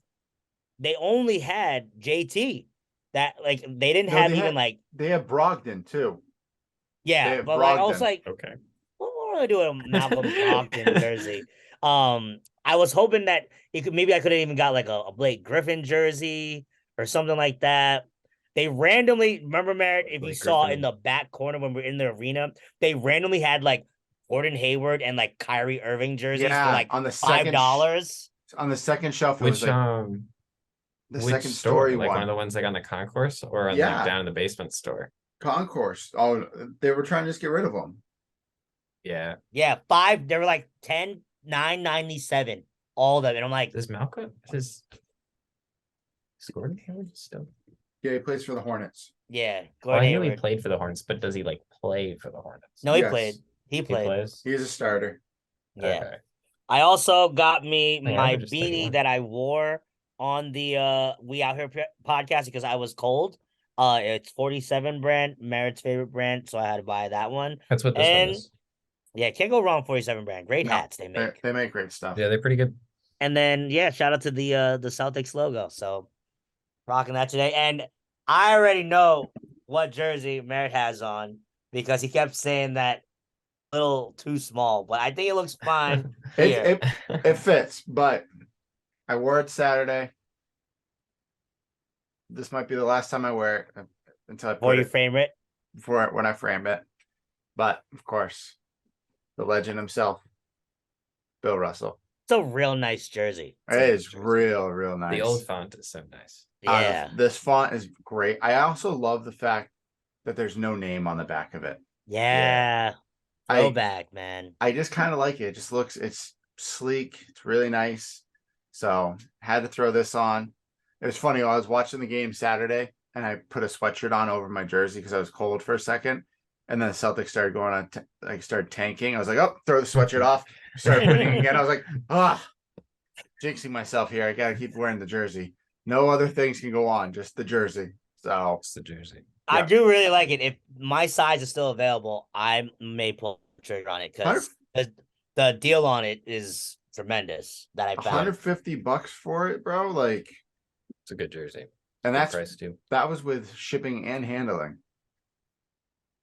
C: they only had JT. That like they didn't
A: No,
C: have
A: they
C: even
A: had-
C: like
A: They have Brogdon too. They
C: yeah,
A: have
C: but like I was
A: Brogdon.
C: like,
B: Okay.
C: what do I do with a Malcolm Brogdon jersey? I was hoping that maybe I could have even got like a Blake Griffin jersey or something like that. They randomly remember, Merritt, if you
B: Blake
C: saw
B: Griffin.
C: in the back corner when we were in the arena, they randomly had like Gordon Hayward and like Kyrie Irving jerseys for
A: Yeah,
C: like
A: on the second
C: $5.
A: on the second shelf, it
B: Which
A: was like the
B: which
A: second
B: store?
A: story
B: Like
A: one.
B: one of the ones like on the concourse or on
A: Yeah.
B: like down in the basement store?
A: Concourse. Oh, they were trying to just get rid of them.
B: Yeah.
C: Yeah, they were like 10, 9.97, all of them. And I'm like,
B: Is Malcolm is Gordon Hayward still?
A: Yeah, he plays for the Hornets.
C: yeah,
B: Well,
C: Gordon
B: I knew he
C: Hayward.
B: played for the Hornets, but does he like play for the Hornets?
C: No, he
A: Yes.
C: played. He
B: He
C: played.
B: plays.
A: He's a starter.
C: Yeah.
B: Okay.
C: I also got me
B: Yeah, I
C: my
B: would just tell you
C: beanie
B: what.
C: that I wore on the We Out Here podcast because I was cold. It's 47 brand, Merritt's favorite brand, so I had to buy that one.
B: That's what this
C: And
B: one is.
C: yeah, can't go wrong. 47 brand, great
A: No,
C: hats they make.
A: They make great stuff.
B: Yeah, they're pretty good.
C: And then yeah, shout out to the Celtics logo. So rocking that today, and I already know what jersey Merritt has on because he kept saying that little too small, but I think it looks fine here.
A: It fits, but I wore it Saturday. This might be the last time I wear it until I
C: Before
A: put
C: you
A: it
C: frame it.
A: when I frame it. But of course, the legend himself, Bill Russell.
C: It's a real nice jersey.
A: It is real nice.
B: The old font is so nice.
C: Yeah.
A: This font is great. I also love the fact that there's no name on the back of it.
C: Yeah. Throwback, man.
A: I just kind of like it. It just looks, it's sleek. It's really nice. So had to throw this on. It was funny. I was watching the game Saturday and I put a sweatshirt on over my jersey because I was cold for a second. And then the Celtics started going on, started tanking. I was like, oh, throw the sweatshirt off. Started putting it again. I was like, jinxing myself here. I got to keep wearing the jersey. No other things can go on, just the jersey. So
B: It's the jersey.
C: I
A: Yeah.
C: do really like it. If my size is still available, I may pull the trigger on it because the deal on it is tremendous that I found.
A: $150 for it, bro. Like,
B: It's a good jersey.
A: and
B: Good
A: that's
B: price too.
A: that was with shipping and handling.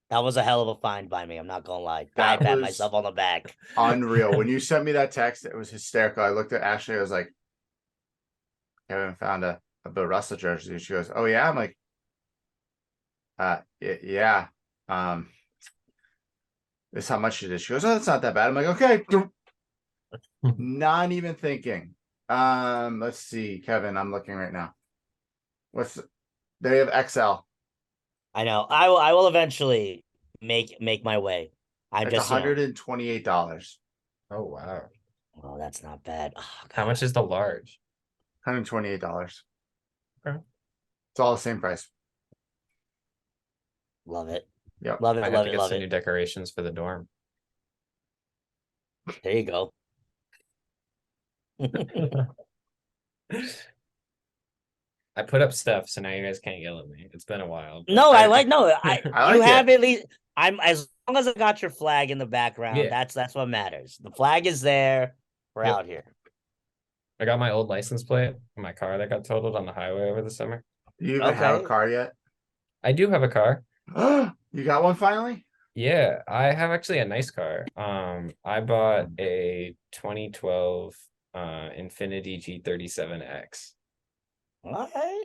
C: That was a hell of a find by me. I'm not gonna lie. I
A: That
C: pat
A: was
C: myself on the back.
A: Unreal. When you sent me that text, it was hysterical. I looked at Ashley. I was like, Kevin found a Bill Russell jersey. She goes, oh yeah. I'm like, yeah. This is how much it is. She goes, oh, that's not that bad. I'm like, okay. Not even thinking. Let's see, Kevin. I'm looking right now. They have XL.
C: I know. I will eventually make my way. I'm
A: It's
C: just
A: $128.
B: Oh wow.
C: Oh, that's not bad. Oh,
B: How much is the large?
A: $128.
B: Okay.
A: It's all the same price.
C: Love it.
A: Yep.
C: Love it.
B: I have
C: Love
B: to
C: it.
B: get
C: Love
B: some new
C: it.
B: decorations for the dorm.
C: There you go.
B: I put up stuff, so now you guys can't yell at me. It's been a while. but-
C: No, I
A: I
C: you
A: like
C: have
A: it.
C: at least I'm as long as I got your flag in the background,
B: Yeah.
C: that's what matters. The flag is there. We're
B: Yep.
C: out here.
B: I got my old license plate on my car that got totaled on the highway over the summer.
A: Do you even have a
C: Okay.
A: car yet?
B: I do have a car.
A: You got one finally?
B: Yeah, I have actually a nice car. I bought a 2012 Infiniti G37X
C: All right.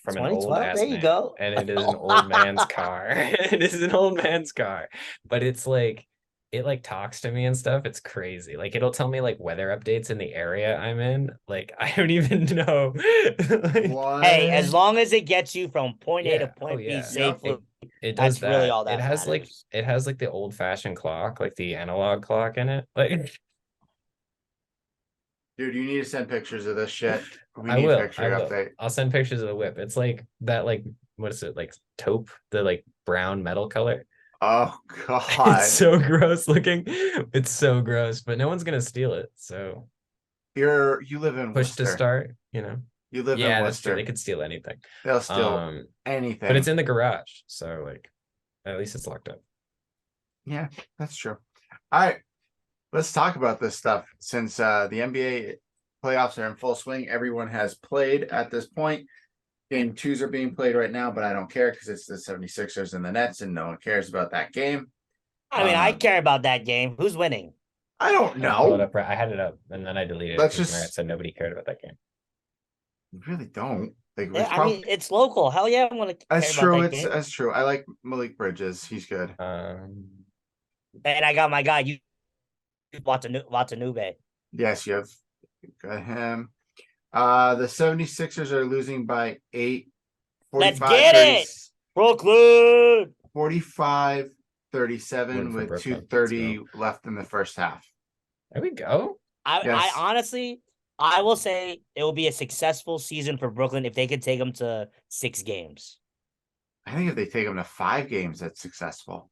B: from an old
C: 2012.
B: ass
C: There you
B: man,
C: go.
B: and it is an old man's car. It is an old man's car, but it's like it like talks to me and stuff. It's crazy. Like it'll tell me like weather updates in the area I'm in. Like I don't even know. Like,
C: Hey, as
A: What?
C: long as it gets you from point A to
B: yeah. Oh
C: point B
B: yeah.
C: safely,
B: It does
C: that's really
B: that.
C: all that matters.
B: It has like the old fashioned clock, like the analog clock in it. Like
A: Dude, you need to send pictures of this shit. We
B: I
A: need
B: will. I
A: picture
B: will.
A: update.
B: I'll send pictures of the whip. It's like that like what is it? Like taupe, the like brown metal color.
A: Oh
B: It's
A: God.
B: so gross looking. It's so gross, but no one's gonna steal it. So
A: You live in
B: push to
A: Worcester.
B: start, you know.
A: You live in
B: Yeah, that's true. They
A: Worcester.
B: could steal anything.
A: They'll steal
B: Um, but it's
A: anything.
B: in the garage, so like at least it's locked up.
A: Yeah, that's true. All right. Let's talk about this stuff. Since the NBA playoffs are in full swing, everyone has played at this point. Game twos are being played right now, but I don't care because it's the 76ers and the Nets, and no one cares about that game.
C: I mean, I
A: Um,
C: care about that game. Who's winning?
A: I don't
B: I pulled it
A: know.
B: up I had it up and then I deleted it
A: Let's
B: because Merritt
A: just
B: said nobody cared about that game.
A: you really don't. Like
C: Yeah,
A: it's
C: I mean,
A: probably
C: it's local. Hell yeah, I'm gonna
A: that's
C: care about
A: true.
C: that
A: It's
C: game.
A: that's true. I like Malik Bridges. He's good.
C: And I got my guy, you Watanabe.
A: Yes, you have got him. The 76ers are losing by 8,
C: Let's
A: 45
C: get
A: 30,
C: it, Brooklyn.
A: 45 37
B: Rooting for
A: with
B: Brooklyn. Let's
A: 2:30
B: go.
A: left in the first half.
B: There we go.
C: I
A: Yes.
C: honestly, I will say it will be a successful season for Brooklyn if they could take them to 6 games.
A: I think if they take them to 5 games, that's successful.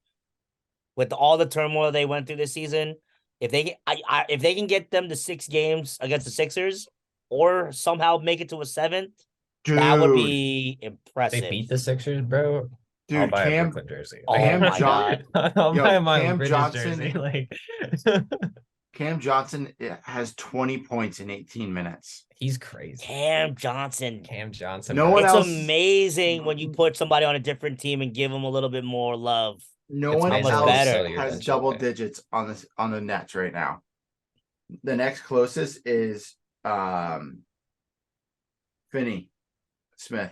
C: With all the turmoil they went through this season, if if they can get them to 6 games against the Sixers, or somehow make it to a 7th, that would
A: Dude,
C: be
B: They
C: impressive.
B: beat the Sixers, bro. I'll
A: dude,
B: buy a
A: Cam,
B: Brooklyn jersey.
C: Oh
A: Cam
C: my God.
B: I'll
A: Yo,
B: buy a Miles
A: Cam
B: Bridges
A: Johnson-
B: jersey. Like
A: Cam Johnson has 20 points in 18 minutes.
B: he's crazy.
C: Cam Johnson.
B: Cam Johnson.
A: No one
C: It's
A: else-
C: amazing when you put somebody on a different team and give them a little bit more love.
A: No
B: It's
A: one
C: amazing
A: else
C: when you
A: has
C: sell
B: your bench
A: double
B: away.
A: digits on the Nets right now. The next closest is Finney Smith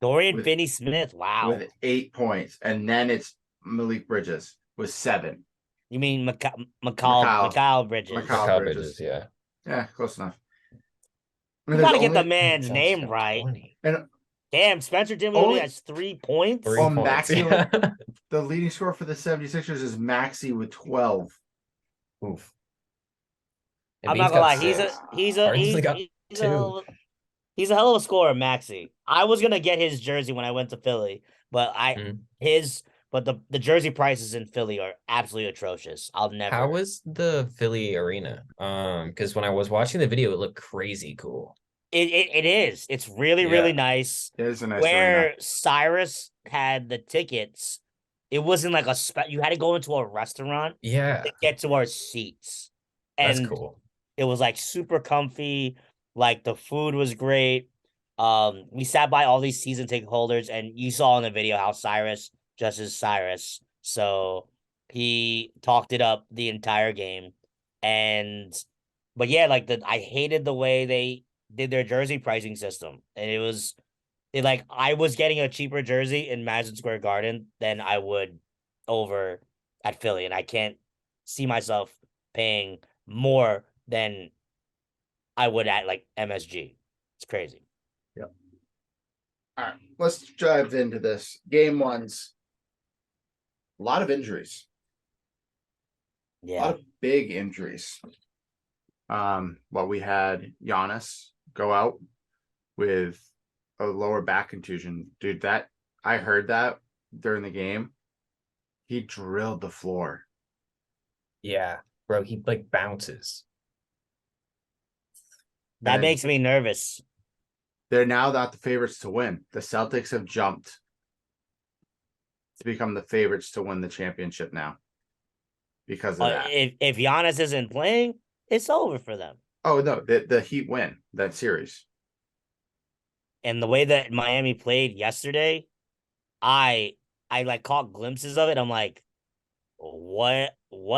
C: Dorian
A: With-
C: Finney-Smith. Wow.
A: with 8 points, and then it's Malik Bridges with 7.
C: You mean
A: Mikal.
C: Mikal Bridges.
A: Mikal.
B: Kyle
A: Bridges.
B: Bridges, yeah.
A: Yeah, close enough. I
C: You
A: mean,
C: gotta
A: there's
C: get the
A: only-
C: man's
B: Johnson
C: name
B: got
C: right.
B: 20.
A: and
C: Damn, Spencer Dinwiddie only
A: Only-
C: has 3 points.
B: 3
A: Oh,
B: points.
A: Maxey-
B: Yeah.
A: the leading scorer for the 76ers is Maxey with 12.
B: Oof.
C: I'm
B: Embiid's
C: not gonna
B: got
C: lie.
B: 6.
C: He's
B: Harden's got
C: a hell of- he's a hell of a scorer, Maxi. I was gonna get his jersey when I went to Philly, but the jersey prices in Philly are absolutely atrocious. I'll never.
B: How was the Philly arena? Because when I was watching the video, it looked crazy cool.
C: It is. It's really
B: Yeah.
C: nice.
A: It is a nice
C: Where
A: arena.
C: Cyrus had the tickets, it wasn't like you had to go into a restaurant
B: Yeah,
C: to get to our seats,
B: that's
C: and
B: cool.
C: it was like super comfy. Like the food was great. We sat by all these season ticket holders, and you saw in the video how Cyrus just is Cyrus. So he talked it up the entire game. But yeah, I hated the way they did their jersey pricing system. And I was getting a cheaper jersey in Madison Square Garden than I would over at Philly. And I can't see myself paying more than I would at MSG. It's crazy.
A: All right, let's dive into this. Game ones. A lot of injuries. A
C: Yeah.
A: lot of big injuries. We had Giannis go out with a lower back contusion. Dude, I heard that during the game. He drilled the floor.
B: Yeah, bro, he like bounces.
C: That
A: And
C: makes me nervous.
A: they're now not the favorites to win. The Celtics have jumped to become the favorites to win the championship now because of that.
C: If Giannis isn't playing, it's over for them.
A: Oh no, the Heat win that series.
C: And the way that Miami played yesterday, I I like caught glimpses of it. I'm like, what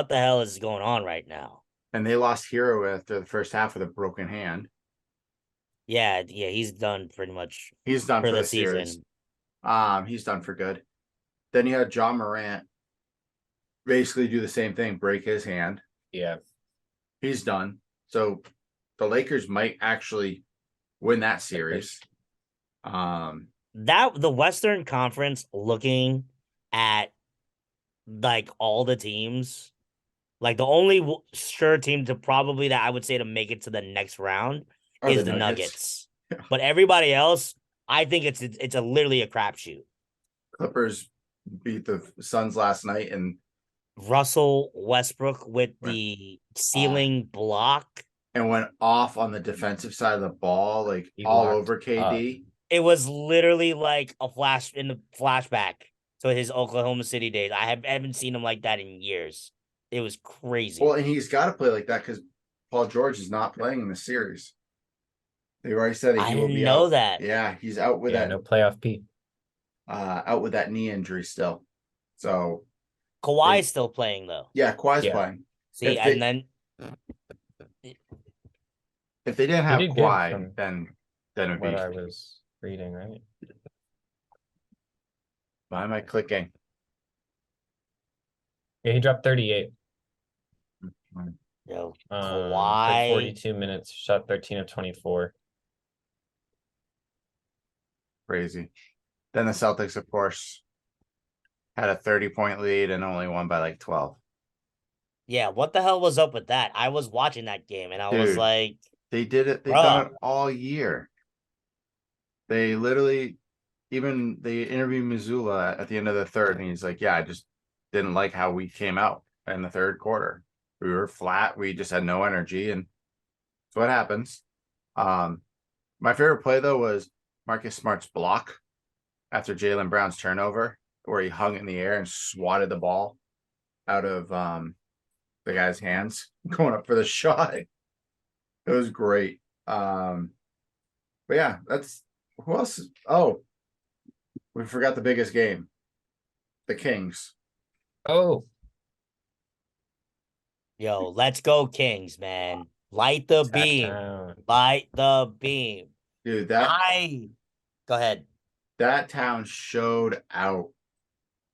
C: the hell is going on right now?
A: And they lost Hero after the first half with a broken hand.
C: Yeah, he's done pretty much
A: He's done
C: for
A: for
C: the
A: the series.
C: season.
A: He's done for good. Then you had John Morant basically do the same thing, break his hand.
B: Yeah.
A: He's done. So the Lakers might actually win that series.
C: That the Western Conference, looking at like all the teams, like the only sure team to probably that I would say to make it to the next round is the Nuggets. But everybody else, I think it's a literally a crapshoot.
A: Clippers beat the Suns last night, and
C: Russell Westbrook with the ceiling block.
A: And went off on the defensive side of the ball, like
B: He
A: all
B: locked
A: over KD.
C: It was literally like a flash in the flashback to his Oklahoma City days. haven't seen him like that in years. It was crazy.
A: Well, and he's got to play like that because Paul George is not playing in the series. They already said that
C: I
A: he will
C: didn't
A: be
C: know
A: out.
C: that.
A: Yeah, he's out with that.
B: No playoff Pete.
A: Out with that knee injury still. So
C: Kawhi's still playing though.
A: Yeah, Kawhi's playing.
C: See, and then
A: if they didn't have Kawhi, then it'd be
B: what I was reading, right?
A: Why am I clicking?
B: Yeah, he dropped 38.
C: Yo,
B: Kawhi 42 minutes, shot 13 of 24.
A: Crazy. Then the Celtics, of course, had a 30-point lead and only won by like 12.
C: Yeah, what the hell was up with that? I was watching that game and I was like,
A: they did it. They've done it all year. They literally, even they interviewed Missoula at the end of the third, and he's like, "Yeah, I just didn't like how we came out in the third quarter. We were flat. We just had no energy, and that's what happens." My favorite play though was Marcus Smart's block after Jaylen Brown's turnover, where he hung it in the air and swatted the ball out of the guy's hands going up for the shot. It was great. But yeah, that's who else? Oh, we forgot the biggest game. The Kings.
B: Oh.
C: Yo, let's go Kings, man. Light the beam. Light the beam.
A: Dude,
C: go ahead.
A: That town showed out.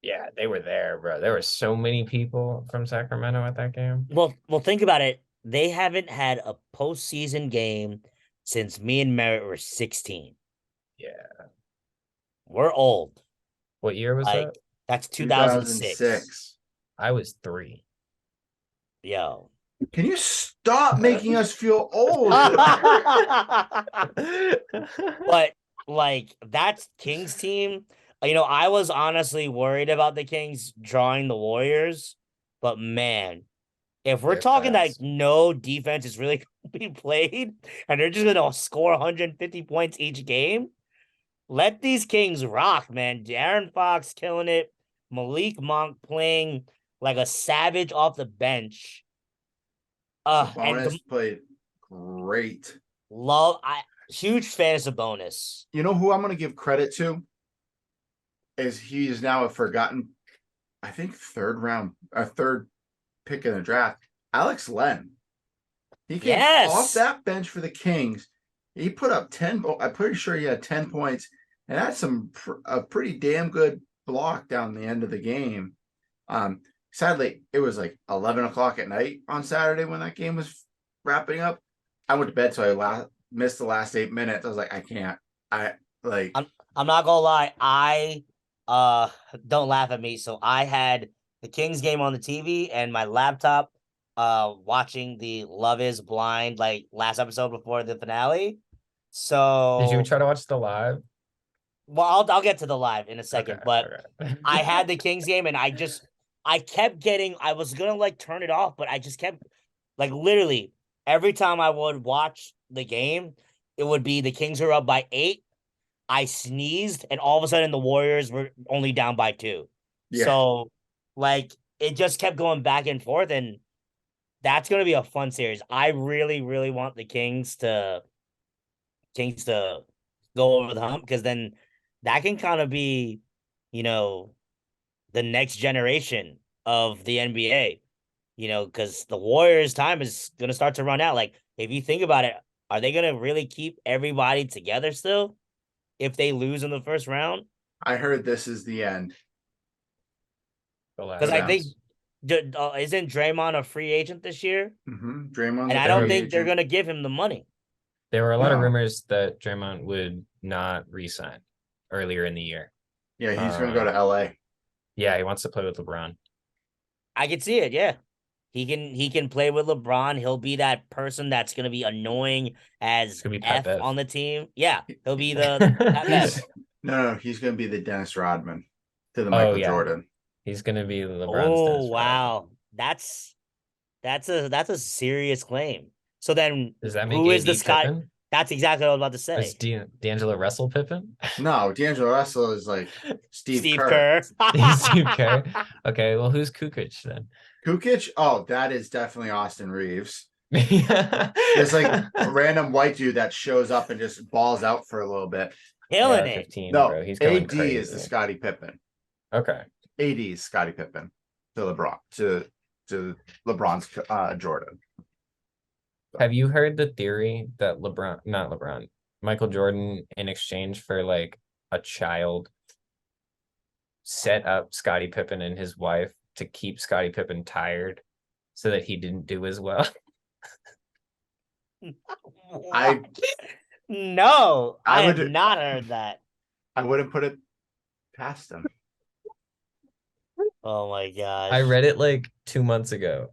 B: Yeah, they were there, bro. There were so many people from Sacramento at that game.
C: Well, think about it. They haven't had a postseason game since me and Merritt were 16.
B: Yeah.
C: We're old.
B: What year was that?
C: That's 2006.
B: I was 3.
C: Yo.
A: Can you stop making us feel old?
C: But like that's Kings team. I was honestly worried about the Kings drawing the Warriors, but man, if we're talking like no defense is really going to be played and they're just going to score 150 points each game, let these Kings rock, man. De'Aaron Fox killing it. Malik Monk playing like a savage off the bench.
A: Sabonis played great.
C: Huge fan of Sabonis.
A: You know who I'm going to give credit to? Is he is now a forgotten, I think, third pick in the draft. Alex Len. He came off that bench for the Kings. He put up 10. I'm pretty sure he had 10 points and had a pretty damn good block down the end of the game. Sadly, it was like 11 o'clock at night on Saturday when that game was wrapping up. I went to bed, so I missed the last 8 minutes. I was like, I can't. I'm
C: not gonna lie. I don't laugh at me. So I had the Kings game on the TV and my laptop watching the Love is Blind like last episode before the finale. So
B: did you try to watch the live?
C: Well, I'll get to the live in a second, but I had the Kings game and I kept getting, I was gonna like turn it off, but I just kept like literally every time I would watch the game, it would be the Kings were up by 8. I sneezed, and all of a sudden the Warriors were only down by 2. Yeah. So, like, it just kept going back and forth, and that's going to be a fun series. I really, really want the Kings to go over the hump, because then that can kind of be, the next generation of the NBA. Because the Warriors' time is gonna start to run out. Like, if you think about it, are they gonna really keep everybody together still if they lose in the first round?
A: I heard this is the end.
C: Because I think isn't Draymond a free agent this year?
A: Draymond's
C: And
A: a
C: I don't
A: free
C: think they're
A: agent.
C: gonna give him the money.
B: There were a lot of
A: No.
B: rumors that Draymond would not re-sign earlier in the year.
A: Yeah, he's going to go to LA.
B: Yeah, he wants to play with LeBron.
C: I can see it. Yeah, he can play with LeBron. He'll be that person that's gonna be annoying as
B: Could be Pat
C: F
B: Bev.
C: on the team. Yeah, he'll be the Pat Bev.
A: No, he's going to be the Dennis Rodman to the Michael Jordan.
B: He's going to be LeBron's
C: Oh
B: Dennis Rodman.
C: wow, that's a serious claim. So then,
B: Does that make
C: who is the
B: AD
C: Scott?
B: Pippen?
C: That's exactly what I was about to say.
B: Is D'Angelo Russell Pippen?
A: No, D'Angelo Russell is like Steve
C: Kerr.
B: He's Steve Kerr. Okay, well, who's Kukoc then?
A: Kukoc? Oh, that is definitely Austin Reeves.
B: Yeah.
A: There's like a random white dude that shows up and just balls out for a little bit.
C: Killing it.
B: 15,
A: No,
B: bro. He's going
A: AD
B: crazy.
A: is the Scottie Pippen.
B: Okay.
A: AD is Scottie Pippen to LeBron to LeBron's Jordan.
B: Have you heard the theory that Michael Jordan, in exchange for like a child, set up Scottie Pippen and his wife to keep Scottie Pippen tired so that he didn't do as well?
A: I
C: have not heard that.
A: I wouldn't put it past him.
C: Oh my gosh.
B: I read it like 2 months ago.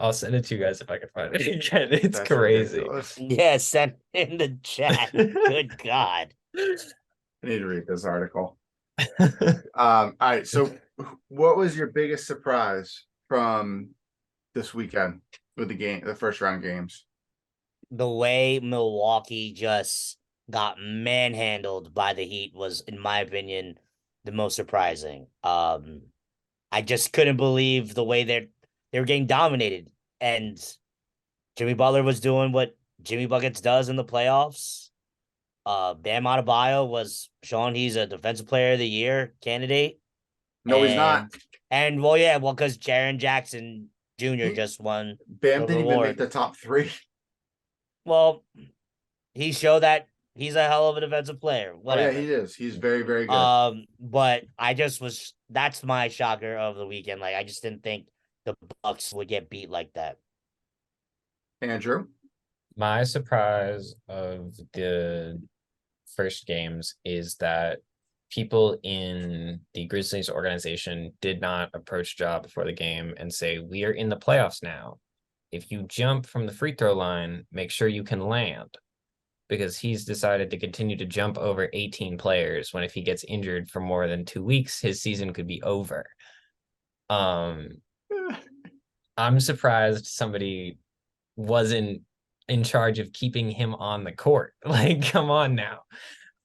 B: I'll send it to you guys if I can find it again. It's
A: That's
B: crazy.
A: ridiculous.
C: Yeah, send in the chat. Good God.
A: I need to read this article. All right. So what was your biggest surprise from this weekend with the first round games?
C: The way Milwaukee just got manhandled by the Heat was, in my opinion, the most surprising. I just couldn't believe the way they were getting dominated, and Jimmy Butler was doing what Jimmy Buckets does in the playoffs. Bam Adebayo was showing he's a defensive player of the year candidate.
A: No, he's not.
C: And because Jaren Jackson Jr. just won.
A: Bam didn't even make the top 3.
C: Well, he showed that he's a hell of a defensive player. Whatever.
A: Oh, yeah, he is. He's very, very good.
C: But that's my shocker of the weekend. Like, I just didn't think the Bucks would get beat like that.
A: Andrew?
B: My surprise of the first games is that people in the Grizzlies organization did not approach Ja before the game and say, we are in the playoffs now. If you jump from the free throw line, make sure you can land. Because he's decided to continue to jump over 18 players when if he gets injured for more than 2 weeks, his season could be over. I'm surprised somebody wasn't in charge of keeping him on the court. Like, come on now.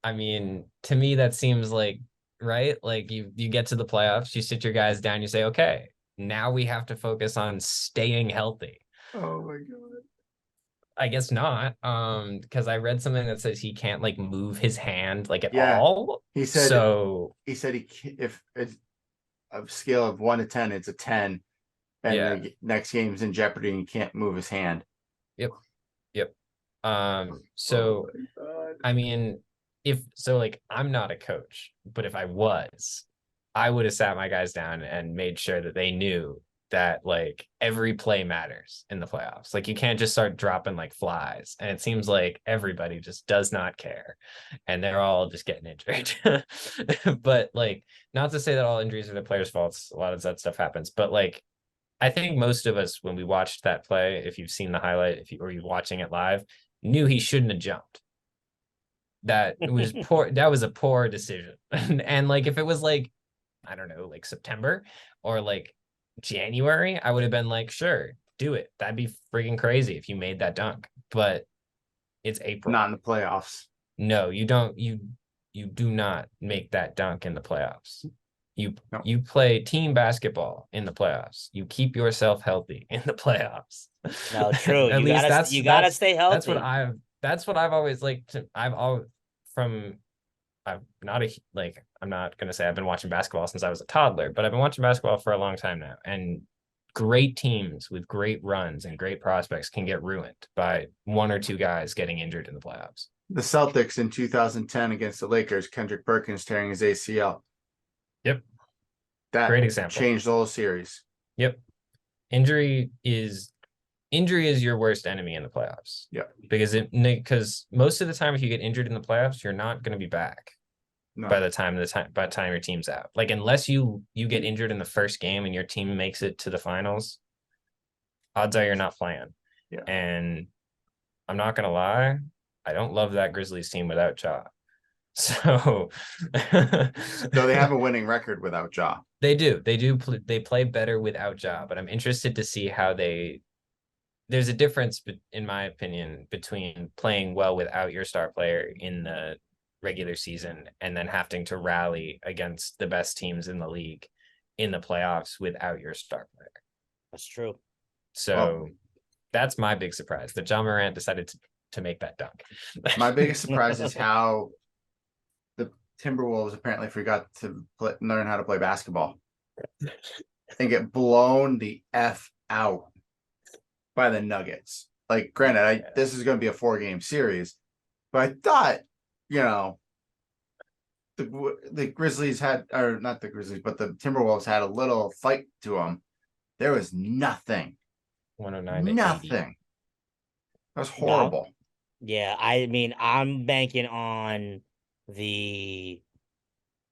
B: I mean, to me, that seems like, right? Like you get to the playoffs, you sit your guys down, you say, okay, now we have to focus on staying healthy.
A: Oh my God.
B: I guess not. Because I read something that says he can't like move his hand like at all.
A: He said
B: so.
A: He said if it's a scale of 1 to 10, it's a 10, and the next game's in jeopardy, and he can't move his hand.
B: Yep. So I mean, I'm not a coach, but if I was, I would have sat my guys down and made sure that they knew that like every play matters in the playoffs. Like you can't just start dropping like flies. And it seems like everybody just does not care and they're all just getting injured. But like, not to say that all injuries are the players' faults. A lot of that stuff happens. But like, I think most of us, when we watched that play, if you've seen the highlight, or you're watching it live, knew he shouldn't have jumped. That it was poor. That was a poor decision. And like, if it was like, I don't know, like September or like January, I would have been like, sure, do it. That'd be freaking crazy if you made that dunk. But it's April.
A: Not in the playoffs.
B: No, you don't. You do not make that dunk in the playoffs. You play team basketball in the playoffs. You keep yourself healthy in the playoffs.
C: No, true. You gotta stay healthy.
B: That's what I've always liked. From I'm not I'm not gonna say I've been watching basketball since I was a toddler, but I've been watching basketball for a long time now. And great teams with great runs and great prospects can get ruined by one or two guys getting injured in the playoffs.
A: The Celtics in 2010 against the Lakers, Kendrick Perkins tearing his ACL.
B: Yep.
A: That
B: Great example.
A: Changed the whole series.
B: Yep. Injury is your worst enemy in the playoffs.
A: Yeah.
B: Because most of the time, if you get injured in the playoffs, you're not going to be back
A: No.
B: by the time your team's out. Like, unless you get injured in the first game and your team makes it to the finals, odds are you're not playing.
A: Yeah.
B: And I'm not going to lie, I don't love that Grizzlies team without Ja. So
A: No, they have a winning record without Ja.
B: They do. They play better without Ja, but I'm interested to see how there's a difference, in my opinion, between playing well without your star player in the regular season and then having to rally against the best teams in the league in the playoffs without your star player.
C: That's true.
B: So that's my big surprise that Ja Morant decided to make that dunk.
A: My biggest surprise is how the Timberwolves apparently forgot to learn how to play basketball and get blown the F out by the Nuggets. Like, granted, this is going to be a 4-game series, but I thought, the Grizzlies had, or not the Grizzlies, but the Timberwolves had a little fight to them. There was nothing.
B: 109 to
A: nothing.
B: 80.
A: That was horrible.
C: Yeah, I mean, I'm banking on the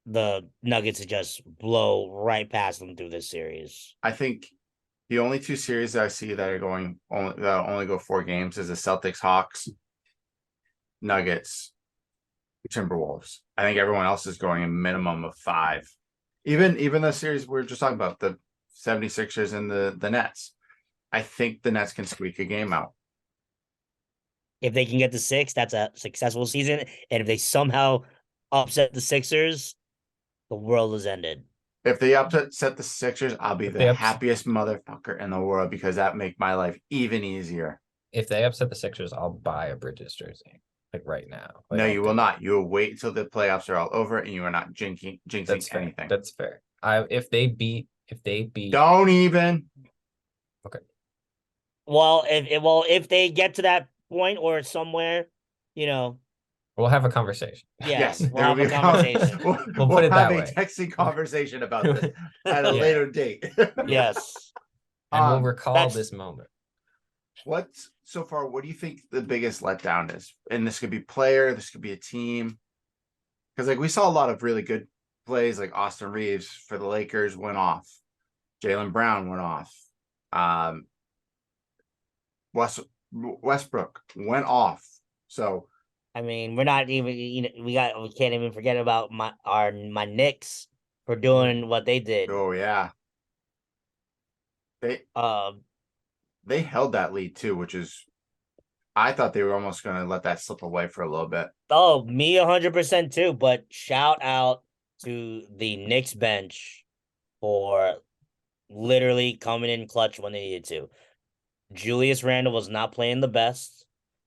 C: Nuggets to just blow right past them through this series.
A: I think the only 2 series that I see that are that'll only go 4 games is the Celtics, Hawks, Nuggets, Timberwolves. I think everyone else is going a minimum of 5. Even the series we were just talking about, the 76ers and the Nets. I think the Nets can squeak a game out.
C: If they can get to 6, that's a successful season. And if they somehow upset the Sixers, the world is ended.
A: If they upset the Sixers, I'll be the happiest motherfucker in the world because that make my life even easier.
B: If they upset the Sixers, I'll buy a Bridges jersey. Like right now.
A: No, you will not. You will wait until the playoffs are all over and you are not jinxing anything.
B: That's fair. If they beat
A: don't even.
B: Okay.
C: Well, if they get to that point or somewhere,
B: we'll have a conversation.
A: Yes,
C: we'll have a conversation.
B: We'll put it that way.
A: We'll have a texting conversation about this at a later date.
C: Yes.
B: And we'll recall this moment.
A: What do you think the biggest letdown is? And this could be player, this could be a team. Because we saw a lot of really good plays, like Austin Reeves for the Lakers went off. Jaylen Brown went off. Westbrook went off. So
C: I mean, we're not even we can't even forget about my Knicks for doing what they did.
A: Oh yeah. They held that lead too, which is I thought they were almost going to let that slip away for a little bit.
C: Oh, me 100% too, but shout out to the Knicks bench for literally coming in clutch when they needed to. Julius Randle was not playing the best,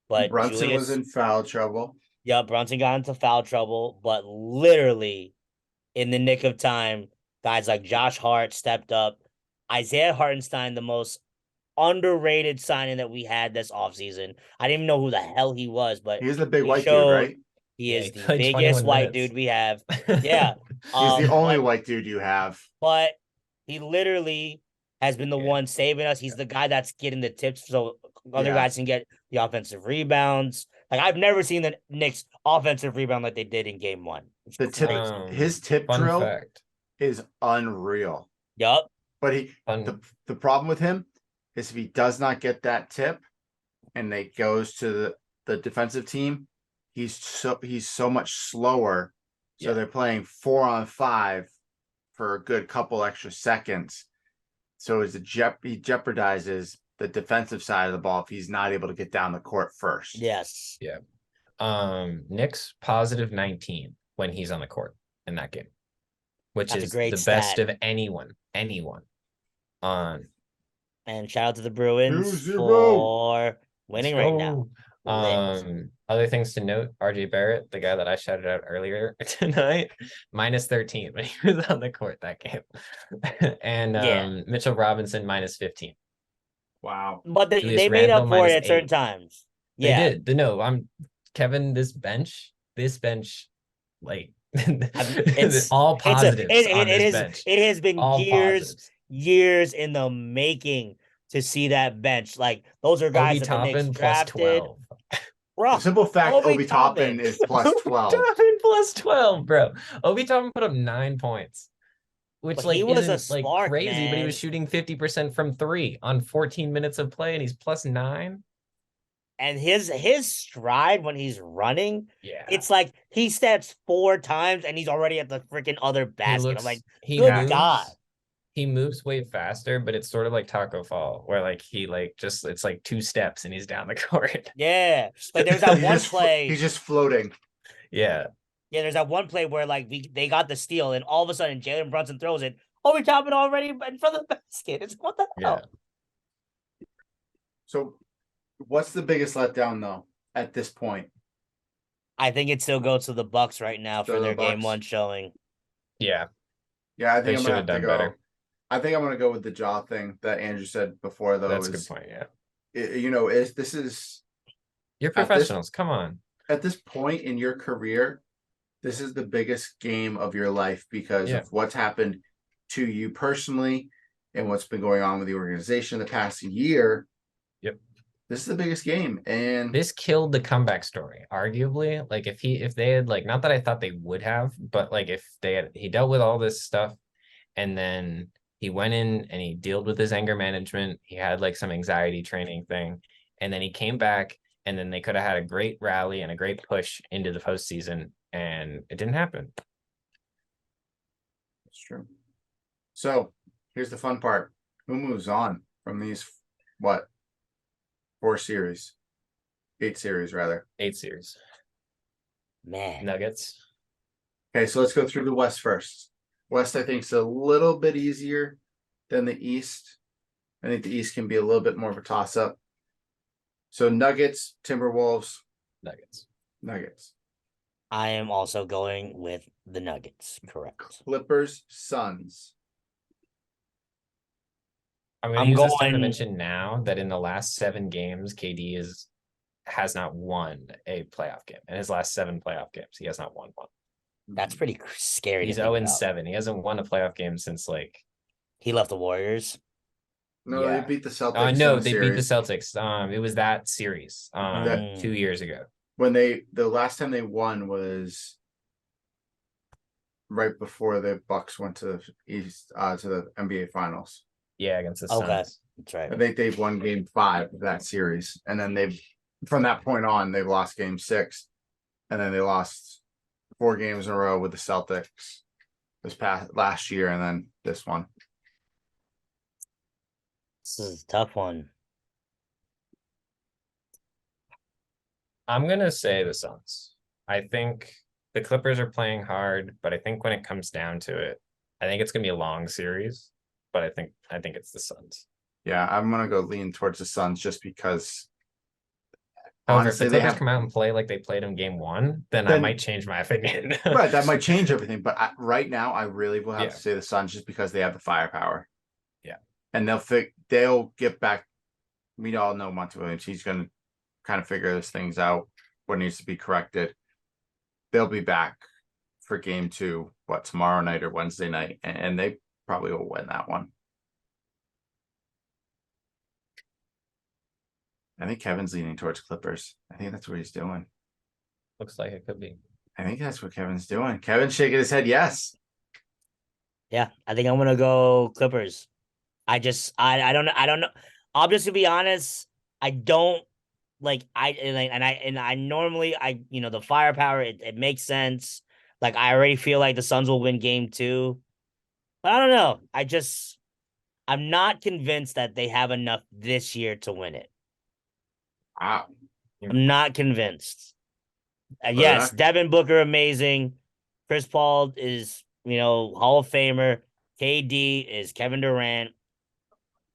C: but
A: Brunson was in foul trouble.
C: Yeah, Brunson got into foul trouble, but literally in the nick of time, guys like Josh Hart stepped up. Isaiah Hartenstein, the most underrated signing that we had this offseason. I didn't even know who the hell he was, but
A: he's the big white dude, right?
C: He is the biggest white dude we have. Yeah.
A: He's the only white dude you have.
C: But he literally has been the one saving us. He's the guy that's getting the tips so other guys can get the offensive rebounds. Like, I've never seen the Knicks offensive rebound like they did in game 1.
A: His tip drill is unreal.
C: Yup.
A: But the problem with him is if he does not get that tip and it goes to the defensive team, he's so much slower. So they're playing 4-on-5 for a good couple extra seconds. So he jeopardizes the defensive side of the ball if he's not able to get down the court first.
C: Yes.
B: Yeah. Knicks positive 19 when he's on the court in that game, which is the best of anyone.
C: And shout out to the Bruins
A: 2-0.
C: for winning right now. Lit.
B: Other things to note, RJ Barrett, the guy that I shouted out earlier tonight, -13 when he was on the court that game. And
C: Yeah.
B: Mitchell Robinson -15.
A: Wow.
C: But
B: Julius
C: they made
B: Randle
C: up for it at certain
B: -8.
C: times.
B: They
C: Yeah.
B: did. No, I'm Kevin, this bench, like
C: It's
B: all
C: it's a
B: positives on this bench.
C: it has been
B: All positives.
C: years in the making to see that bench. Like those are guys
B: Obi
C: that the Knicks
B: Toppin
C: drafted.
B: +12.
C: Bro,
A: The simple fact Obi
C: Toppin.
A: Toppin is plus 12.
B: Obi Toppin +12, bro. Obi Toppin put up 9 points, which
C: But
B: like
C: he was a
B: isn't like
C: spark,
B: crazy, but he was
C: man.
B: shooting 50% from 3 on 14 minutes of play, and he's +9.
C: And his stride when he's running,
B: Yeah,
C: it's like he steps 4 times and he's already at the freaking other basket. I'm like, good God.
B: He moves way faster, but it's sort of like Taco Fall, where like he like just it's like 2 steps and he's down the court.
C: Yeah. Like there's that one
A: He's
C: play.
A: just floating.
B: Yeah.
C: Yeah, there's that one play where like they got the steal, and all of a sudden Jalen Brunson throws it. Oh, we're topping already in front of the basket. It's what the hell?
B: Yeah.
A: So, what's the biggest letdown though at this point?
C: I think it still goes to the Bucks right now
A: Still
C: for
A: the
C: their game
A: Bucks?
C: 1 showing.
B: Yeah.
A: Yeah, I
B: They
A: think I'm
B: should
A: gonna
B: have
A: have to
B: done
A: go.
B: better.
A: I think I'm gonna go with the jaw thing that Andrew said before. Though,
B: That's a good point. Yeah.
A: This is
B: You're
A: At this-
B: professionals. Come on.
A: at this point in your career, this is the biggest game of your life because
B: Yeah.
A: of what's happened to you personally and what's been going on with the organization the past year.
B: Yep.
A: This is the biggest game, and
B: This killed the comeback story, arguably. Like if they had like not that I thought they would have, but like if he dealt with all this stuff and then he went in and he dealt with his anger management. He had like some anxiety training thing, and then he came back, and then they could have had a great rally and a great push into the postseason, and it didn't happen.
A: it's true. So here's the fun part: who moves on from these? What? 4 series, 8 series rather.
B: 8 series.
C: Man.
B: Nuggets.
A: Okay, so let's go through the West first. West, I think, is a little bit easier than the East. I think the East can be a little bit more of a toss-up. So Nuggets, Timberwolves, Nuggets.
C: I am also going with the Nuggets. Correct.
A: Clippers, Suns.
B: I'm going to use this time to mention now that in the last 7 games, KD has not won a playoff game. In his last 7 playoff games, he has not won one.
C: That's pretty scary.
B: He's 0-7. He hasn't won a playoff game since like
C: he left the Warriors.
A: No,
B: Yeah.
A: they beat the Celtics.
B: No,
A: in the
B: they beat the
A: series.
B: Celtics. It was that series 2 years ago.
A: When the last time they won was right before the Bucks went to the East to the NBA Finals.
B: Yeah, against the
C: Okay.
B: Suns.
C: That's right.
A: I think they've won game 5 of that series. And then from that point on, they've lost game 6. And then they lost 4 games in a row with the Celtics last year and then this one.
C: This is a tough one.
B: I'm going to say the Suns. I think the Clippers are playing hard, but I think when it comes down to it, I think it's going to be a long series, but I think it's the Suns.
A: Yeah, I'm going to go lean towards the Suns just because
B: However,
A: honestly,
B: if the Clippers come out and play like they played in game 1, then I might change my opinion.
A: right, that might change everything. But right now, I really will have
B: Yeah.
A: to say the Suns just because they have the firepower.
B: Yeah.
A: And they'll get back. We all know Monty Williams. He's going to kind of figure those things out, what needs to be corrected. They'll be back for game 2, tomorrow night or Wednesday night. And they probably will win that one. I think Kevin's leaning towards Clippers. I think that's what he's doing.
B: Looks like it could be.
A: I think that's what Kevin's doing. Kevin's shaking his head yes.
C: Yeah, I think I'm gonna go Clippers. I don't know. I'll just to be honest, I don't like I normally the firepower it makes sense. Like I already feel like the Suns will win game 2. But I don't know. I'm not convinced that they have enough this year to win it.
A: Wow.
C: I'm not convinced. Yes, Devin Booker, amazing. Chris Paul is, Hall of Famer. KD is Kevin Durant.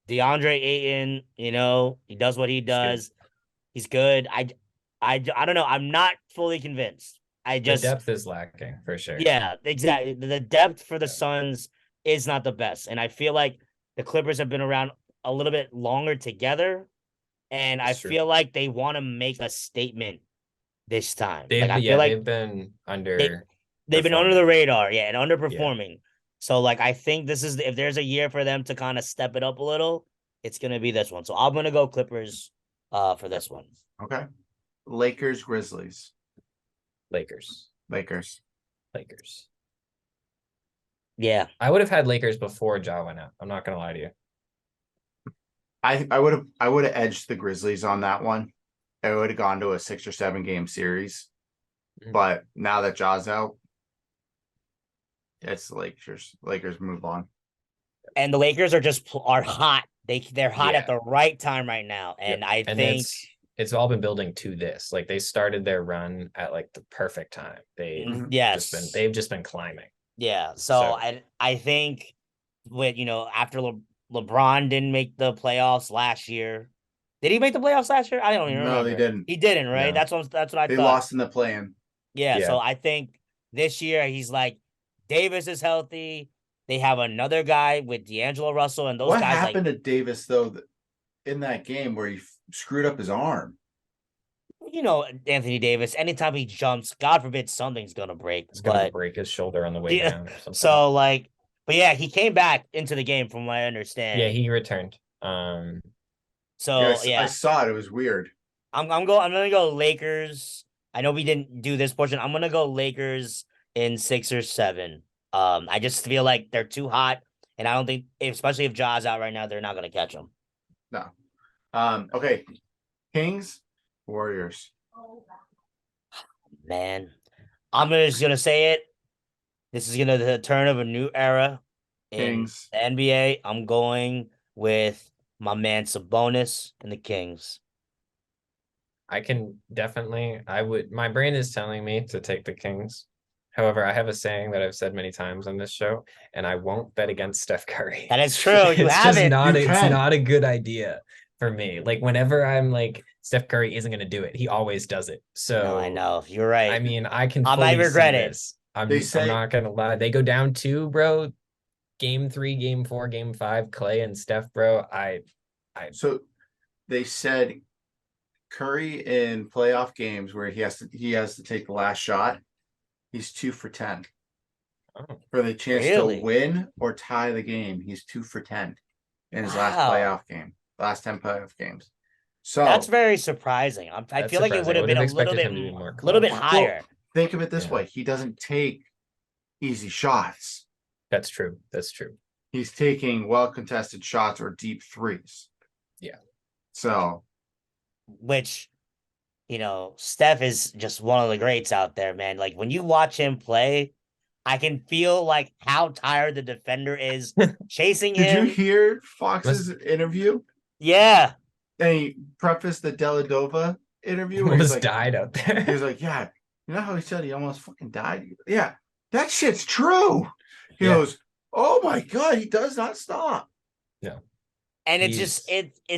C: DeAndre Ayton, he does what he does. He's good. I don't know. I'm not fully convinced. I
B: The
C: just
B: depth is lacking for sure.
C: Yeah, exactly. The depth for the Suns is not the best, and I feel like the Clippers have been around a little bit longer together, and I
B: That's true.
C: feel like they want to make a statement this time. Like
B: They've
C: I feel
B: yeah,
C: like
B: they've been
C: they
B: under
C: they've been under the radar, yeah, and
B: Yeah.
C: underperforming. So like I think this is if there's a year for them to kind of step it up a little, it's gonna be this one. So I'm gonna go Clippers for this one.
A: Okay. Lakers, Grizzlies.
B: Lakers.
A: Lakers.
B: Lakers.
C: Yeah.
B: I would have had Lakers before Ja went out. I'm not gonna lie to you.
A: I would have edged the Grizzlies on that one. I would have gone to a 6 or 7 game series.
B: Mhm.
A: But now that Ja's out, it's the Lakers. Lakers move on.
C: And the Lakers are hot. They're hot at
B: Yeah.
C: the right time right now. And I
B: And
C: think
B: it's all been building to this. Like they started their run at like the perfect time. They've just been climbing.
C: Yeah. So
B: So-
C: I think with after LeBron didn't make the playoffs last year. Did he make the playoffs last year? I don't even remember.
A: No, they didn't.
C: He didn't, right?
A: No.
C: That's what I
A: They
C: thought.
A: lost in the play-in.
C: Yeah,
B: Yeah.
C: so I think this year he's like Davis is healthy. They have another guy with D'Angelo Russell and those
A: What
C: guys
A: happened to Davis though in that game where he screwed up his arm?
C: Anthony Davis, anytime he jumps, God forbid something's gonna break.
B: It's gonna
C: But
B: break his shoulder on the way
C: Yeah,
B: down or something.
C: so but yeah, he came back into the game from what I understand.
B: yeah, he returned.
C: So
A: I saw it. It was weird.
C: I'm gonna go Lakers. I know we didn't do this portion. I'm gonna go Lakers in 6 or 7. I just feel like they're too hot, and I don't think, especially if Ja's out right now, they're not gonna catch them.
A: No. Okay. Kings, Warriors.
C: Man, I'm just gonna say it. This is gonna the turn of a new era in
A: Kings.
C: the NBA. I'm going with my man Sabonis and the Kings.
B: I can definitely, my brain is telling me to take the Kings. However, I have a saying that I've said many times on this show, and I won't bet against Steph Curry.
C: That is true. You
B: it's
C: have
B: just
C: it.
B: not,
A: You
B: it's
A: can.
B: not a good idea for me. Like whenever I'm like, Steph Curry isn't going to do it, he always does it. So
C: No, I know. You're right.
B: I mean, I can
C: I
B: fully
C: might regret
B: see
C: it.
B: this. I'm
A: They
B: not gonna lie. They go down 2, bro. Game 3, game 4, game 5, Clay and Steph, bro.
A: So they said Curry in playoff games where he has to take the last shot. He's 2 for 10.
B: Oh.
A: For the chance
C: Really?
A: to win or tie the game, he's 2 for 10 in his last
C: Wow.
A: playoff game. Last 10 playoff games. So
C: That's very surprising. I
B: That's
C: feel like it
B: surprising.
C: would have
B: I
C: been a
B: would've
C: little
B: expected
C: bit,
B: him to be more
C: little bit
B: clutch.
C: higher.
A: think of it this
B: Yeah.
A: way: he doesn't take easy shots.
B: That's true. That's true.
A: He's taking well contested shots or deep threes.
B: Yeah.
A: So
C: Which, Steph is just one of the greats out there, man. Like when you watch him play, I can feel like how tired the defender is chasing
A: did
C: him.
A: you hear Fox's interview?
C: Yeah.
A: And he prefaced the Deladova interview where
B: Almost
A: he's like,
B: died out there.
A: he was like, yeah, you know how he said he almost fucking died? Yeah, that shit's true. He
B: Yeah.
A: goes, oh my God, he does not stop.
C: And it's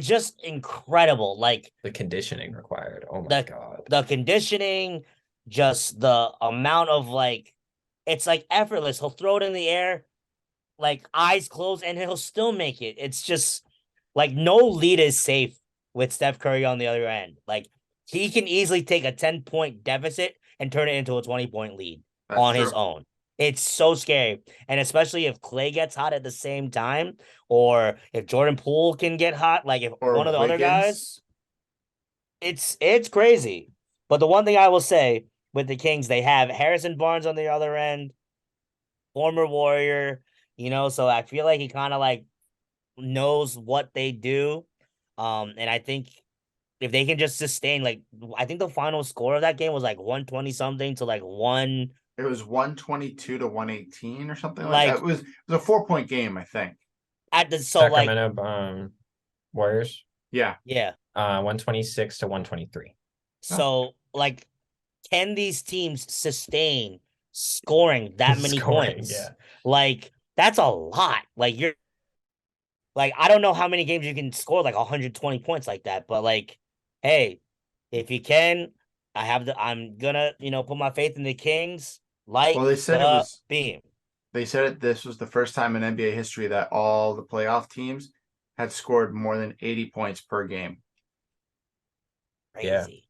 C: just incredible. Like
B: The conditioning required. Oh my
C: The-
B: God.
C: the conditioning, just the amount of it's like effortless. He'll throw it in the air, like eyes closed, and he'll still make it. It's just like no lead is safe with Steph Curry on the other end. Like he can easily take a 10-point deficit and turn it into a 20-point lead
A: That's
C: on his
A: true.
C: own. It's so scary. And especially if Clay gets hot at the same time, or if Jordan Poole can get hot, like if
A: Or
C: one of the other
A: Wiggins.
C: guys, it's crazy. But the one thing I will say with the Kings, they have Harrison Barnes on the other end, former Warrior, so I feel like he kind of knows what they do. And I think if they can just sustain, I think the final score of that game was 120 something to 1.
A: It was 122 to 118 or something like that. It was a 4-point game, I think.
C: At the
B: Sacramento Warriors.
A: Yeah.
B: 126 to 123.
C: So can these teams sustain scoring that many
B: Scoring,
C: points?
B: yeah.
C: That's a lot. I don't know how many games you can score 120 points like that, but hey, if you can, I'm gonna, put my faith in the Kings like
A: Well, they said
C: the beam.
A: this was the first time in NBA history that all the playoff teams had scored more than 80 points per game.
B: Yeah.
C: Crazy.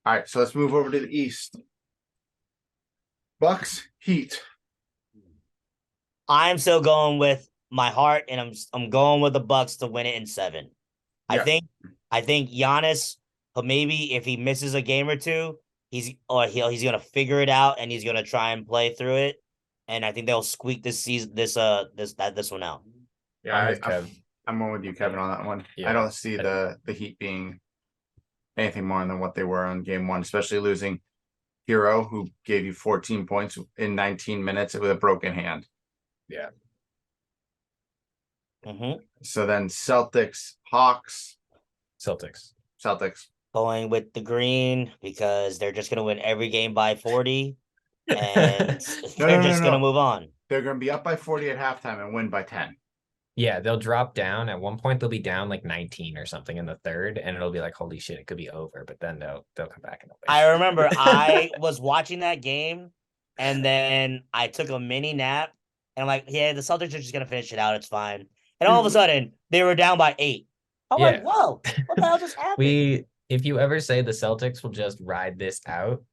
A: All right, so let's move over to the East. Bucks, Heat.
C: I'm still going with my heart, and I'm going with the Bucks to win it in 7.
A: Yeah.
C: I think Giannis, maybe if he misses a game or two, he's gonna figure it out and he's gonna try and play through it. And I think they'll squeak this one out.
A: Yeah, I'm going with you, Kevin, on that one.
B: Yeah.
A: I don't see the Heat being anything more than what they were on game 1, especially losing Hero, who gave you 14 points in 19 minutes with a broken hand.
B: Yeah.
A: So then Celtics, Hawks.
B: Celtics.
C: Going with the green because they're just gonna win every game by 40, and they're just gonna move on.
A: They're gonna be up by 40 at halftime and win by 10.
B: Yeah, they'll drop down. At one point, they'll be down like 19 or something in the third, and it'll be like, holy shit, it could be over. But then they'll come back and
C: I remember I was watching that game, and then I took a mini nap, and I'm like, yeah, the Celtics are just gonna finish it out. It's fine. And all of a sudden, they were down by 8. I'm like, whoa, what the hell just happened?
B: If you ever say the Celtics will just ride this out,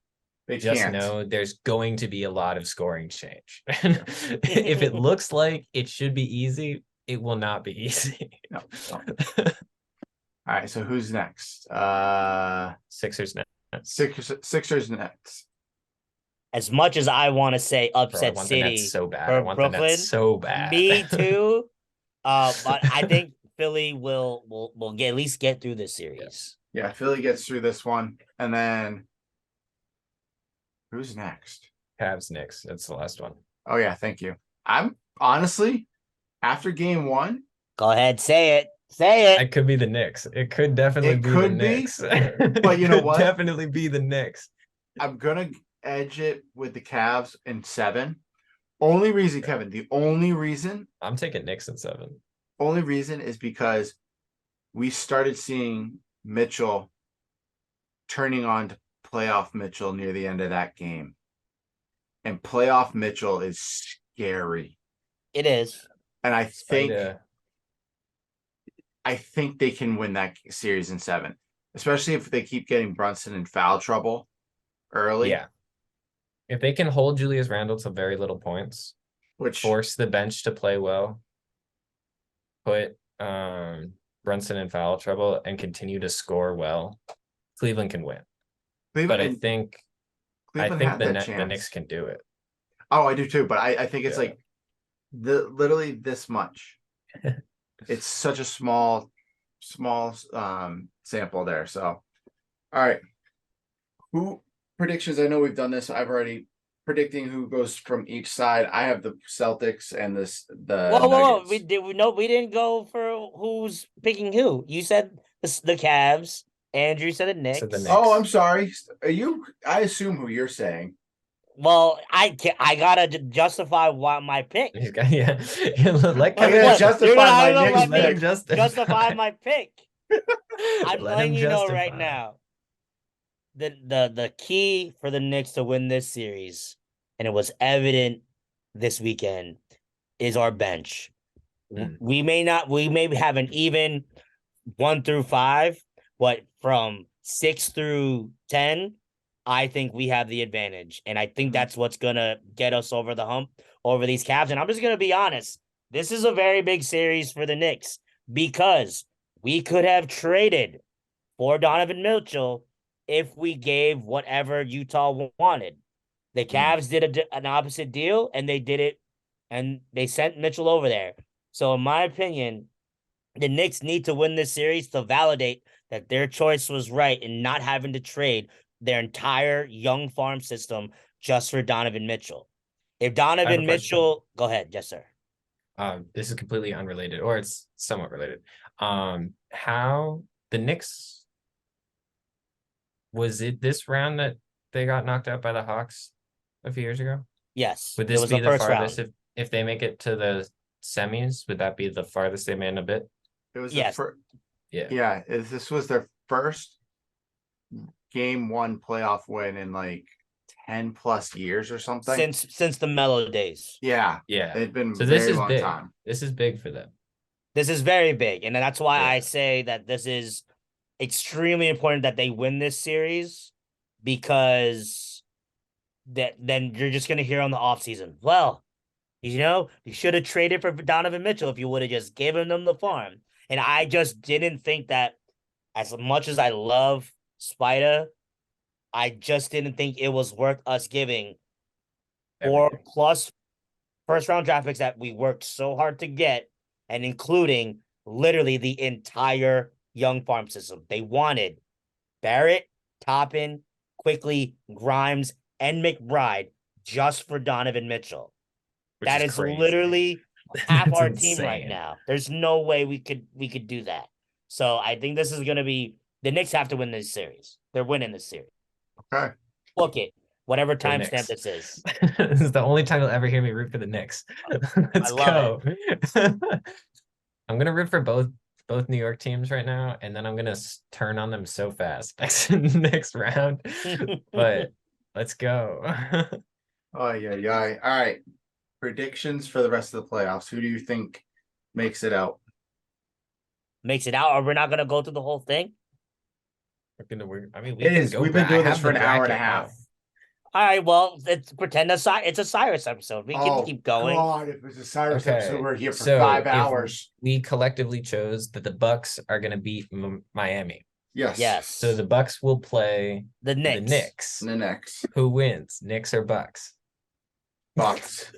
A: they
B: just
A: can't.
B: know there's going to be a lot of scoring change. If it looks like it should be easy, it will not be easy.
A: No. All right, so who's next?
B: Sixers next.
A: Sixers next.
C: As much as I want to say upset
B: Bro,
C: City
B: so bad.
C: for Brooklyn,
B: so bad.
C: Me too. But I think Philly will at least get through this series.
A: Yeah, Philly gets through this one, and then who's next?
B: Cavs Knicks. That's the last one.
A: Oh yeah, thank you. I'm honestly, after game 1.
C: Go ahead, say it. Say it.
B: It could be the Knicks. It could definitely be the Knicks.
A: But you know what?
B: Definitely be the Knicks.
A: I'm gonna edge it with the Cavs in 7. Only reason, Kevin, the only reason
B: I'm taking Knicks in 7.
A: Only reason is because we started seeing Mitchell turning on to playoff Mitchell near the end of that game. And playoff Mitchell is scary.
C: It is.
A: And I think they can win that series in 7, especially if they keep getting Brunson in foul trouble early.
B: Yeah. If they can hold Julius Randle to very little points,
A: which
B: force the bench to play well, put Brunson in foul trouble, and continue to score well, Cleveland can win. But I think the Knicks can do it.
A: Oh, I do too. But I think it's like literally this much. It's such a small sample there. So, all right. Who predictions? I know we've done this. I've already predicting who goes from each side. I have the Celtics and
C: Whoa. We didn't go for who's picking who. You said the Cavs. Andrew said the Knicks.
A: Oh, I'm sorry. I assume who you're saying.
C: Well, I gotta justify my pick.
B: Let Kevin
C: justify my pick. I'm letting you know right now. The key for the Knicks to win this series, and it was evident this weekend, is our bench. We may have an even 1 through 5, but from 6 through 10, I think we have the advantage. And I think that's what's gonna get us over the hump over these Cavs. And I'm just gonna be honest. This is a very big series for the Knicks because we could have traded for Donovan Mitchell if we gave whatever Utah wanted. The Cavs did an opposite deal, and they did it, and they sent Mitchell over there. So in my opinion, the Knicks need to win this series to validate that their choice was right in not having to trade their entire young farm system just for Donovan Mitchell. If Donovan Mitchell... Go ahead. Yes, sir.
B: This is completely unrelated, or it's somewhat related. How the Knicks... Was it this round that they got knocked out by the Hawks a few years ago?
C: Yes.
B: Would this be the farthest if they make it to the semis? Would that be the farthest they made in a bit?
A: It was
C: yes.
A: Yeah. This was their first game one playoff win in like 10 plus years or something.
C: Since the Melo days.
A: Yeah.
B: Yeah.
A: It's been
B: So
A: a
B: this
A: very
B: is
A: long
B: big.
A: time.
B: This is big for them.
C: This is very big, and that's why I
B: Yeah.
C: say that this is extremely important that they win this series, because then you're just gonna hear on the offseason, well, you should have traded for Donovan Mitchell if you would have just given them the farm. And I just didn't think that, as much as I love Spida, I just didn't think it was worth us giving 4+ first round draft picks that we worked so hard to get, and including literally the entire young farm system. They wanted Barrett, Toppin, Quickly, Grimes, and McBride just for Donovan Mitchell.
B: Which
C: That is
B: crazy.
C: literally half
B: That's
C: our team right
B: insane.
C: now. There's no way we could do that. So I think this is going to be, the Knicks have to win this series. They're winning this series.
A: Okay.
C: Book it. Whatever
B: The
C: timestamp
B: Knicks.
C: this is.
B: This is the only time you'll ever hear me root for the Knicks. Let's
C: love
B: go. I'm gonna root for both New York teams right now, and then I'm gonna turn on them so fast next round. But let's go.
A: Oh yeah. All right. Predictions for the rest of the playoffs. Who do you think makes it out?
C: Makes it out, or we're not going to go through the whole thing?
B: I mean,
A: It is. We've been doing this for an hour and a half.
C: All right, well, pretend it's a Cyrus episode. We can keep going.
A: God, if it was a Cyrus episode, we're here for
B: so
A: 5
B: if
A: hours.
B: We collectively chose that the Bucks are going to beat Miami.
A: Yes.
B: So the Bucks will play
C: the Knicks.
A: The Knicks.
B: Who wins? Knicks or Bucks?
A: Bucks.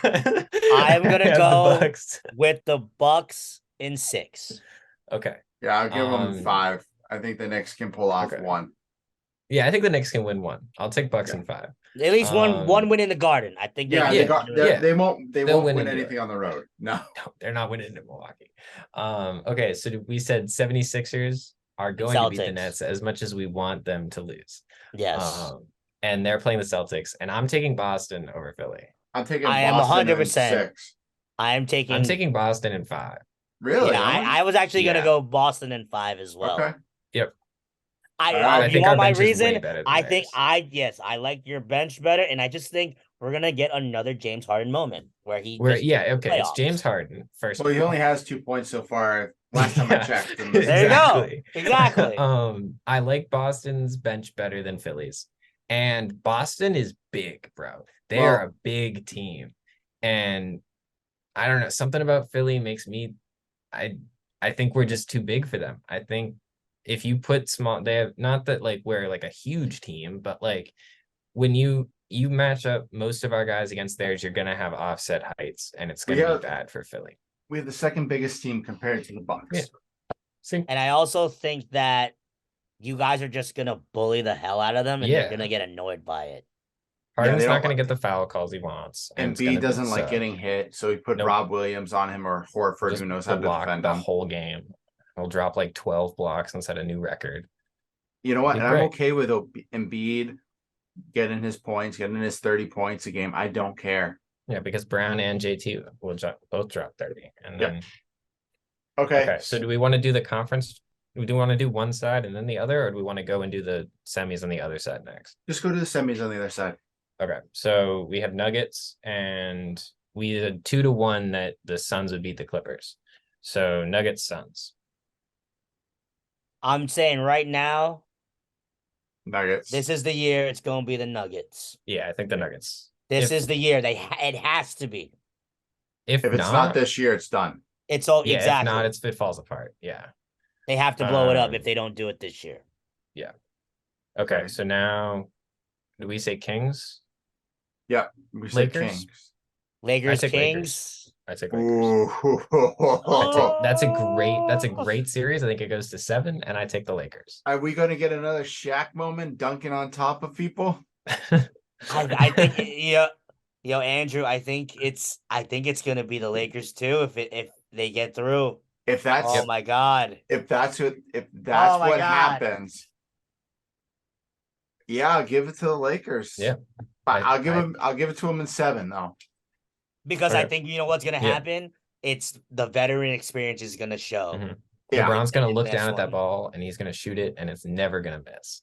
C: I'm gonna go with the Bucks in 6.
B: Okay.
A: Yeah, I'll give them 5. I think the Knicks can pull off 1.
B: Yeah, I think the Knicks can win 1. I'll take Bucks in 5.
C: At least one win in the Garden. I think.
A: They won't win anything on the road. No,
B: they're not winning in Milwaukee. Okay, so we said 76ers are going to beat the Nets as much as we want them to lose.
C: Yes.
B: And they're playing the Celtics, and I'm taking Boston over Philly.
A: I'm taking.
C: I am 100%. I'm taking
B: Boston in 5.
A: Really?
C: Yeah, I was actually gonna go Boston in 5 as well.
A: Okay.
B: Yep.
C: I think want my reason? I think I like your bench better, and I just think we're gonna get another James Harden moment where
B: it's James Harden first.
A: Well, he only has 2 points so far. Last time I checked.
C: There you go. Exactly.
B: I like Boston's bench better than Philly's. And Boston is big, bro. They are a big team. And I don't know, something about Philly makes me I think we're just too big for them. I think if you put they have, not that like we're like a huge team, but like when you match up most of our guys against theirs, you're gonna have offset heights, and it's gonna be bad for Philly.
A: We have the second biggest team compared to the Bucks.
B: Yeah.
C: And I also think that you guys are just gonna bully the hell out of them, and they're gonna get annoyed by it.
B: Harden's not gonna get the foul calls he wants,
A: and B doesn't like getting hit, so he put Rob Williams on him or Horford, who knows how to defend
B: the whole game. He'll drop like 12 blocks and set a new record.
A: You know what? And I'm okay with Embiid getting his points, getting his 30 points a game. I don't care.
B: Yeah, because Brown and JT will both drop 30, and then.
A: Okay.
B: So do we want to do the conference? Do we want to do one side and then the other, or do we want to go and do the semis on the other side next?
A: Just go to the semis on the other side.
B: Okay. So we have Nuggets, and we had 2-1 that the Suns would beat the Clippers. So Nuggets, Suns.
C: I'm saying right now,
A: Nuggets.
C: This is the year it's going to be the Nuggets.
B: Yeah, I think the Nuggets.
C: This is the year it has to be.
A: If it's not this year, it's done.
C: It's all exactly.
B: If not, it falls apart. Yeah.
C: They have to blow it up if they don't do it this year.
B: Yeah. Okay. So now, do we say Kings?
A: Yeah. We say Kings.
C: Lakers, Kings.
B: I take Lakers. That's a great series. I think it goes to 7, and I take the Lakers.
A: Are we going to get another Shaq moment dunking on top of people?
C: I think Andrew. I think it's going to be the Lakers too. If they get through.
A: If that's
C: oh my god.
A: If that's what happens. Yeah, I'll give it to the Lakers.
B: Yeah.
A: I'll give it to them in 7 though.
C: Because I think you know what's gonna happen? It's the veteran experience is gonna show.
B: Mm-hmm.
A: Yeah.
B: LeBron's gonna
C: In
B: look
C: this
B: down at that
C: one.
B: ball and he's gonna shoot it, and it's never gonna miss.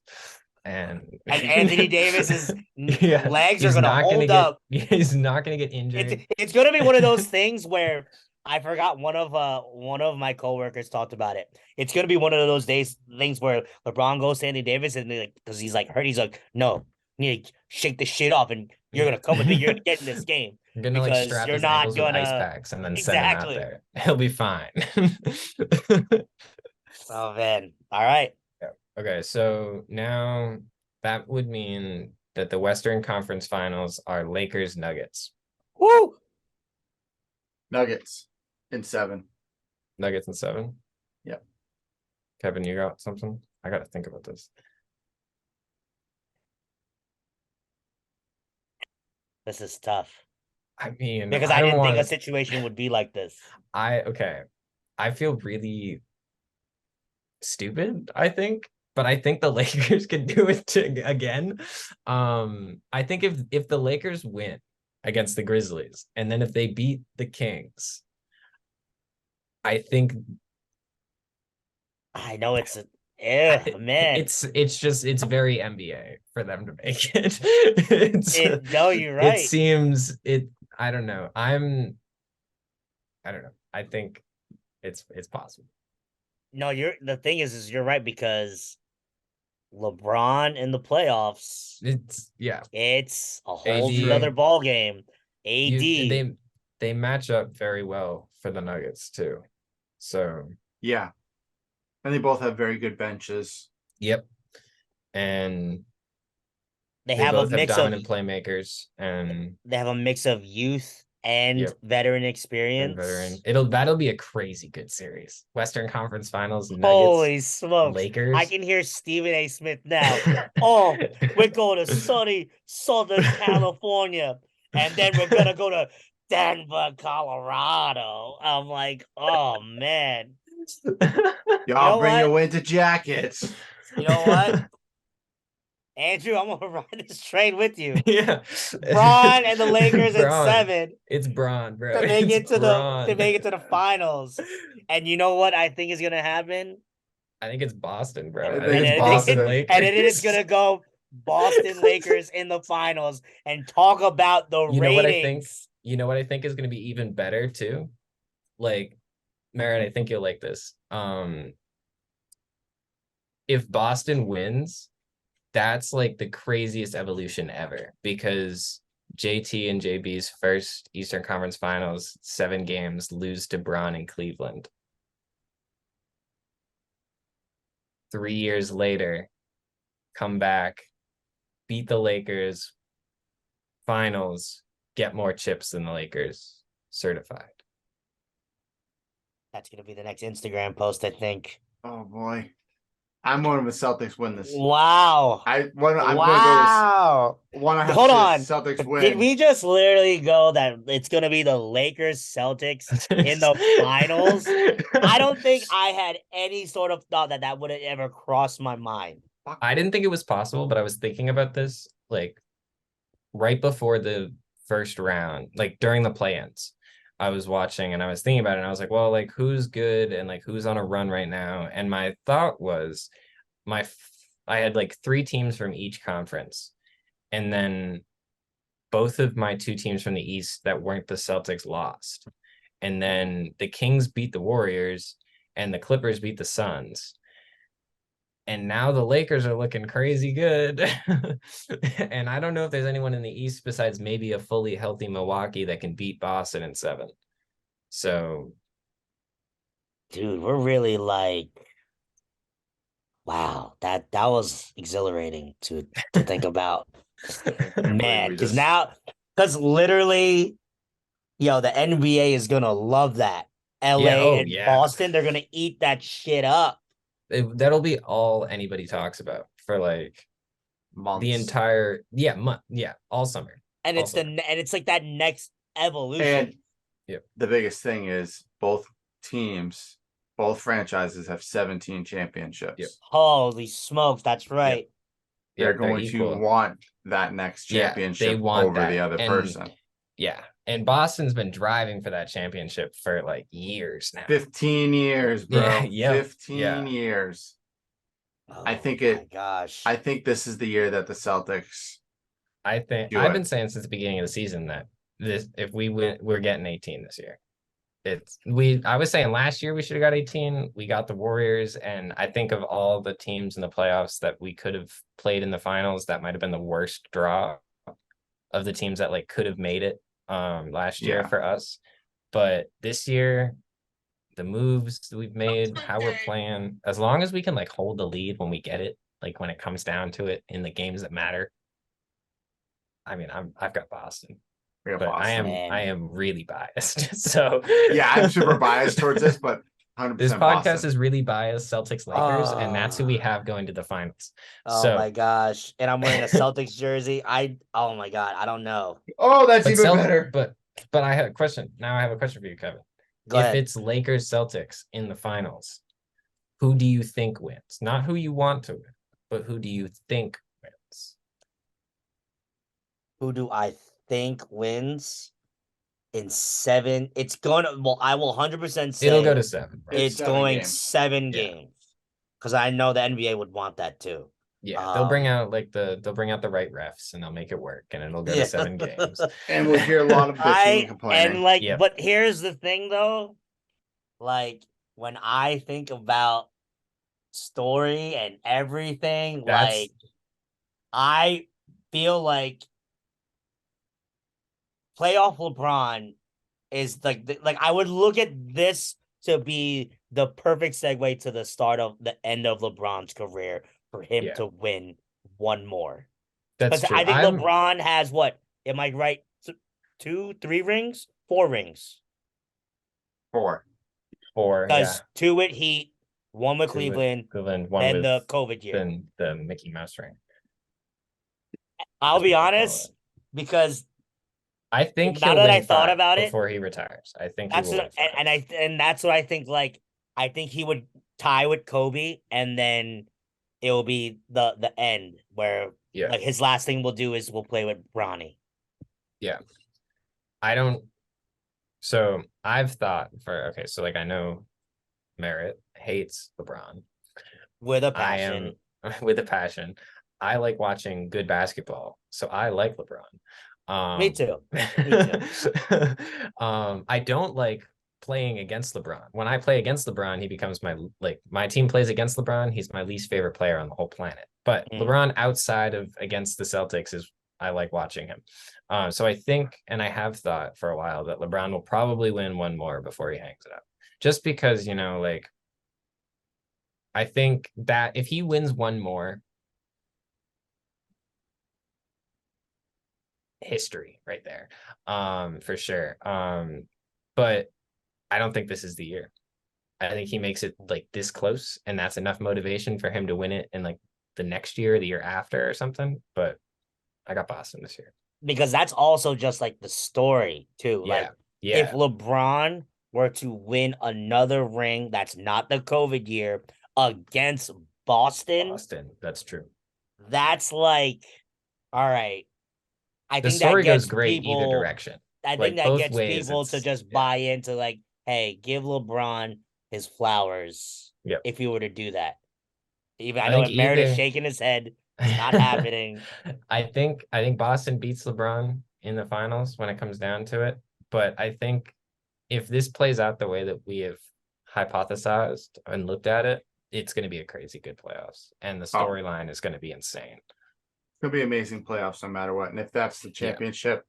B: And
C: Anthony Davis's
B: yeah,
C: legs are
B: he's
C: gonna
B: not gonna
C: hold
B: get
C: up.
B: he's not gonna get injured.
C: It's gonna be one of those things where I forgot one of my coworkers talked about it. It's gonna be one of those things where LeBron goes to Anthony Davis and they like because he's like hurt. He's like, no, you need to shake the shit off and you're gonna come with me. You're gonna get in this game
B: You're gonna like
C: because
B: strap
C: you're
B: his
C: not
B: ankles with ice
C: gonna
B: packs and then send him out
C: exactly.
B: there. He'll be fine.
C: Oh man! All right.
B: Okay, so now that would mean that the Western Conference Finals are Lakers Nuggets.
C: Woo!
A: Nuggets in 7.
B: Nuggets in 7.
A: Yep.
B: Kevin, you got something? I gotta think about this.
C: This is tough
B: I mean,
C: because I
B: don't
C: didn't think
B: wanna-
C: a situation would be like this.
B: okay. I feel really stupid, I think, but I think the Lakers can do it again. I think if the Lakers win against the Grizzlies and then if they beat the Kings, I think
C: I know it's man.
B: it's very NBA for them to make it.
C: No, you're
B: It
C: right.
B: seems I don't know. I don't know. I think it's possible.
C: No, the thing is you're right because LeBron in the playoffs,
B: It's
C: it's a whole
B: AD.
C: other ball game. AD,
B: they match up very well for the Nuggets too. So
A: Yeah. And they both have very good benches.
B: yep. And
C: they
B: they
C: have a
B: both have
C: mix of
B: dominant playmakers and
C: youth and
B: Yep.
C: veteran
B: and
C: experience.
B: veteran. That'll be a crazy good series. Western Conference Finals, Nuggets,
C: Holy smokes.
B: Lakers.
C: I can hear Stephen A. Smith now. Oh, we're going to sunny Southern California. And then we're going to go to Denver, Colorado. I'm like, oh, man.
A: Y'all
C: know
A: bring
C: what?
A: your winter jackets.
C: You know what? Andrew, I'm going to ride this train with you.
B: Yeah.
C: Bron and the Lakers at
B: Bron.
C: 7
B: It's Bron, bro.
C: to make
B: It's
C: it to
B: Bron.
C: the finals. And you know what I think is going to happen?
B: I think it's Boston, bro.
A: I think
B: I think
A: it's
B: it's
A: Boston.
B: Boston Lakers.
C: And then it's gonna go Boston Lakers in the finals and talk about the
B: You know what I think?
C: ratings.
B: You know what I think is going to be even better too? Like, Merritt, I think you'll like this. If Boston wins, that's like the craziest evolution ever because JT and JB's first Eastern Conference Finals, 7 games, lose to Bron in Cleveland. 3 years later, come back, beat the Lakers, finals, get more chips than the Lakers, certified.
C: That's gonna be the next Instagram post, I think.
A: Oh boy. I'm one of the Celtics win this.
C: Wow.
A: I'm gonna
C: Wow.
A: go one.
C: Hold on.
A: Celtics win.
C: Did we just literally go that it's gonna be the Lakers Celtics in the finals? I don't think I had any sort of thought that would have ever crossed my mind.
B: I didn't think it was possible, but I was thinking about this like right before the first round, like during the play-ins. I was watching and I was thinking about it and I was like, well, like who's good and like who's on a run right now? And my thought was I had like 3 teams from each conference. And then both of my 2 teams from the East that weren't the Celtics lost. And then the Kings beat the Warriors and the Clippers beat the Suns. And now the Lakers are looking crazy good. And I don't know if there's anyone in the East besides maybe a fully healthy Milwaukee that can beat Boston in 7. So,
C: Dude, we're really like, wow, that was exhilarating to think about. Man, because literally, the NBA is gonna love that. LA and Boston, they're gonna eat that shit up.
B: That'll be all anybody talks about for like
A: months.
B: The entire month, all summer.
C: And
B: all
C: it's
B: summer.
C: and it's like that next evolution.
A: And
B: Yep.
A: The biggest thing is both franchises have 17 championships.
B: Yep.
C: Holy smokes, that's right.
A: They're going to want that next championship
B: they want
A: over
B: that.
A: the other person.
B: Yeah. And Boston's been driving for that championship for like years now.
A: 15 years, bro.
B: Yeah, yeah,
A: 15 years.
C: Oh
A: I think
C: my gosh.
A: I think this is the year that the Celtics
B: I think
A: do
B: I've
A: it.
B: been saying since the beginning of the season that if we win, we're getting 18 this year. I was saying last year we should have got 18. We got the Warriors, and I think of all the teams in the playoffs that we could have played in the finals, that might have been the worst draw of the teams that like could have made it last year for us. But this year, the moves we've made, how we're playing, as long as we can like hold the lead when we get it, like when it comes down to it in the games that matter. I mean, I've got Boston. But
A: Boston.
B: I am really biased. So
A: yeah, I'm super biased towards this, but 100%
B: this podcast
A: Boston.
B: is really biased Celtics Lakers, and that's who we have going to the finals.
C: Oh my gosh. And I'm wearing a Celtics jersey. Oh my God, I don't know.
A: Oh, that's even better.
B: But I have a question. Now I have a question for you, Kevin.
C: Go ahead.
B: If it's Lakers Celtics in the finals, who do you think wins? Not who you want to win, but who do you think wins?
C: Who do I think wins in 7? It's going to, well, I will 100% say
B: it'll go to 7.
C: Right? It's going 7 games. Because I know the NBA would want that too.
B: Yeah, they'll bring out the right refs and they'll make it work, and it'll go to 7 games.
A: And we'll hear a lot of bitching and complaining.
C: And like, but here's the thing though, like when I think about story and everything, like I feel like playoff LeBron is like I would look at this to be the perfect segue to the start of the end of LeBron's career for him to win one more.
B: That's true.
C: I think LeBron has what? Am I right? 2, 3 rings? 4 rings.
A: 4.
C: Because 2 with Heat, 1 with Cleveland,
B: one
C: and
B: with
C: the COVID year.
B: Then the Mickey Mouse ring.
C: I'll be honest, because
B: I think
C: now that I thought about it
B: before he retires, I think
C: that's and that's what I think. Like I think he would tie with Kobe, and then it will be the end where like his last thing we'll do is we'll play with Bronny.
B: Yeah, I don't. So I've thought so like I know Merritt hates LeBron
C: with a passion.
B: With a passion. I like watching good basketball, so I like LeBron.
C: Me too.
B: I don't like playing against LeBron. When I play against LeBron, he becomes my team plays against LeBron. He's my least favorite player on the whole planet. But LeBron outside of against the Celtics I like watching him. So I think, and I have thought for a while, that LeBron will probably win one more before he hangs it up. Just because, like, I think that if he wins one more, history right there, for sure. But I don't think this is the year. I think he makes it like this close, and that's enough motivation for him to win it in like the next year, or the year after, or something. But I got Boston this year
C: because that's also just like the story too. Like, if LeBron were to win another ring that's not the COVID year against Boston,
B: that's true.
C: That's like, all right. I think
B: the story
C: that gets
B: goes great
C: people,
B: either direction.
C: I think that gets people to just buy into like, hey, give LeBron his flowers. If he were to do that, even I know Meredith shaking his head, not happening.
B: I think Boston beats LeBron in the finals when it comes down to it. But I think if this plays out the way that we have hypothesized and looked at it, it's going to be a crazy good playoffs, and the storyline is going to be insane.
A: It's going to be amazing playoffs no matter what. And if that's the championship,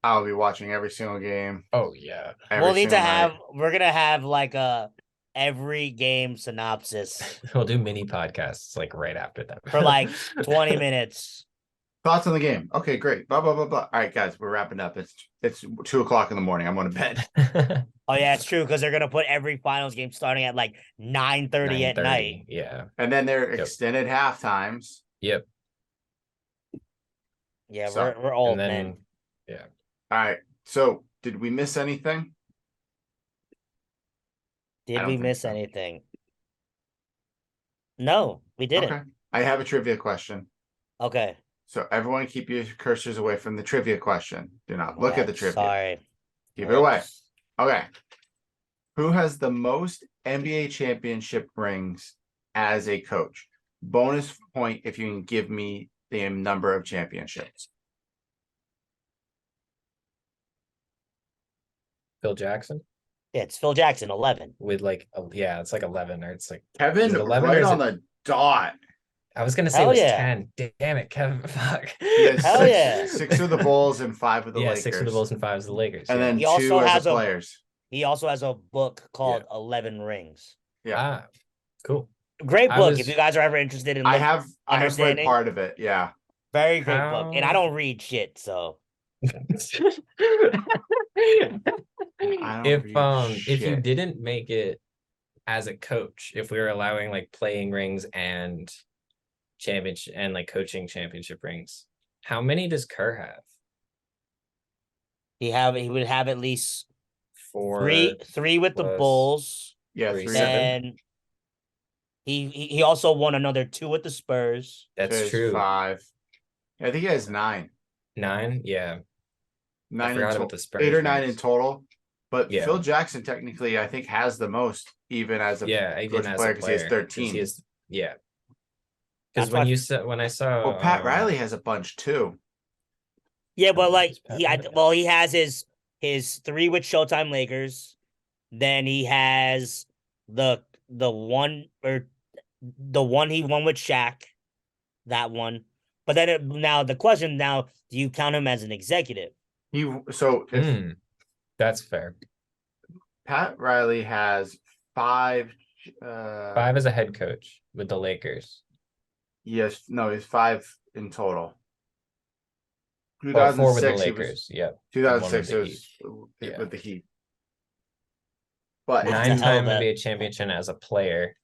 A: I'll be watching every single game.
B: Oh yeah.
C: We'll need to we're going to have like a every game synopsis.
B: We'll do mini podcasts like right after that
C: for like 20 minutes.
A: Thoughts on the game? Okay, great. Blah blah blah blah. All right, guys, we're wrapping up. It's 2:00 in the morning. I'm going to bed.
C: Oh yeah, it's true, because they're gonna put every finals game starting at like 9:30 at night.
B: Yeah,
A: and then they're extended half times.
B: Yep.
C: Yeah, we're old men.
B: Yeah.
A: All right. So, did we miss anything?
C: Did we miss anything? No, we didn't.
A: Okay. I have a trivia question.
C: Okay.
A: So everyone keep your cursors away from the trivia question. Do not look at the trivia.
C: Sorry.
A: Keep it away.
C: Whoops.
A: Okay. Who has the most NBA championship rings as a coach? Bonus point if you can give me the number of championships.
B: Phil Jackson
C: Yeah, it's Phil Jackson, 11.
B: with like, yeah, it's like 11 or it's like
A: Kevin,
B: Is it 11 or
A: right
B: is
A: on
B: it-
A: the dot.
B: I was gonna say
C: Hell
B: it was
C: yeah.
B: 10. Damn it, Kevin. Fuck.
A: He has
C: Hell
A: six,
C: yeah.
A: 6 of the Bulls and 5 of the
B: Yeah,
A: Lakers.
B: 6 of the Bulls and 5 of the Lakers.
A: And
B: yeah.
A: then
C: He
A: 2
C: also
A: as
C: has
A: the
C: a-
A: players.
C: He also has a book called 11 Rings.
A: Yeah.
B: Ah, cool.
C: Great
B: I
C: book
B: was-
C: if you guys are ever interested in
A: I
C: looking.
A: have read
C: understanding.
A: part of it. Yeah.
C: Very great book. And I
B: How-
C: don't read shit, so
B: if you
A: shit.
B: didn't make it as a coach, if we were allowing like playing rings and championship and like coaching championship rings, how many does Kerr have?
C: he would have at least
B: 4.
C: three with the
B: plus
C: Bulls.
A: Yeah.
B: 3,
A: 3
B: 7.
C: Then he also won another 2 with the Spurs.
B: That's
A: There's
B: true.
A: 5. I think he has 9.
B: 9, yeah.
A: 9 in
B: forgot
A: to-
B: about the Spurs
A: 8 or 9 in
B: rings.
A: total. But
B: Yeah.
A: Phil Jackson technically, I think, has the most, even as a
B: Yeah, even
A: coach
B: as
A: player,
B: a
A: 'cause he has
B: player, 'cause
A: 13.
B: he has, yeah.
C: That's
B: Because when
C: why-
B: you said when I saw
A: Well, Pat Riley has a bunch too.
C: Yeah, but like
B: It's Pat
C: he
B: Riley.
C: he has his 3 with Showtime Lakers. Then he has the one he won with Shaq, that one. But then now the question now, do you count him as an executive?
A: So if
B: that's fair.
A: Pat Riley has 5,
B: 5 as a head coach with the Lakers.
A: yes, no, he's 5 in total.
B: Well, 4 with the
A: 2006, he was-
B: Lakers. Yep.
A: 2006
B: One
A: it
B: with the
A: was
B: Yeah.
A: with the Heat. But
C: What the
B: 9
C: hell
B: time
C: that-
B: NBA champion as a player.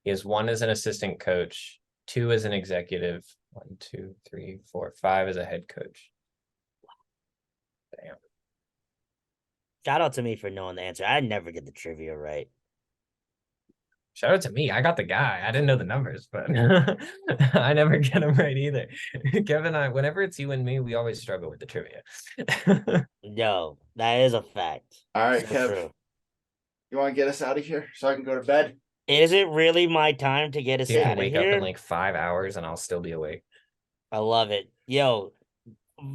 B: He has 1 as an assistant coach, 2 as an executive, 1, 2, 3, 4, 5 as a head coach. Damn.
C: Shout out to me for knowing the answer. I never get the trivia right.
B: Shout out to me. I got the guy. I didn't know the numbers, but I never get them right either. Kevin, whenever it's you and me, we always struggle with the trivia.
C: Yo, that is a fact.
A: all right,
C: So
A: Kev,
C: true.
A: you want to get us out of here so I can go to bed?
C: Is it really my time to get us
B: You
C: out
B: can
C: of
B: wake up
C: here?
B: in like 5 hours and I'll still be awake.
C: I love it. Yo,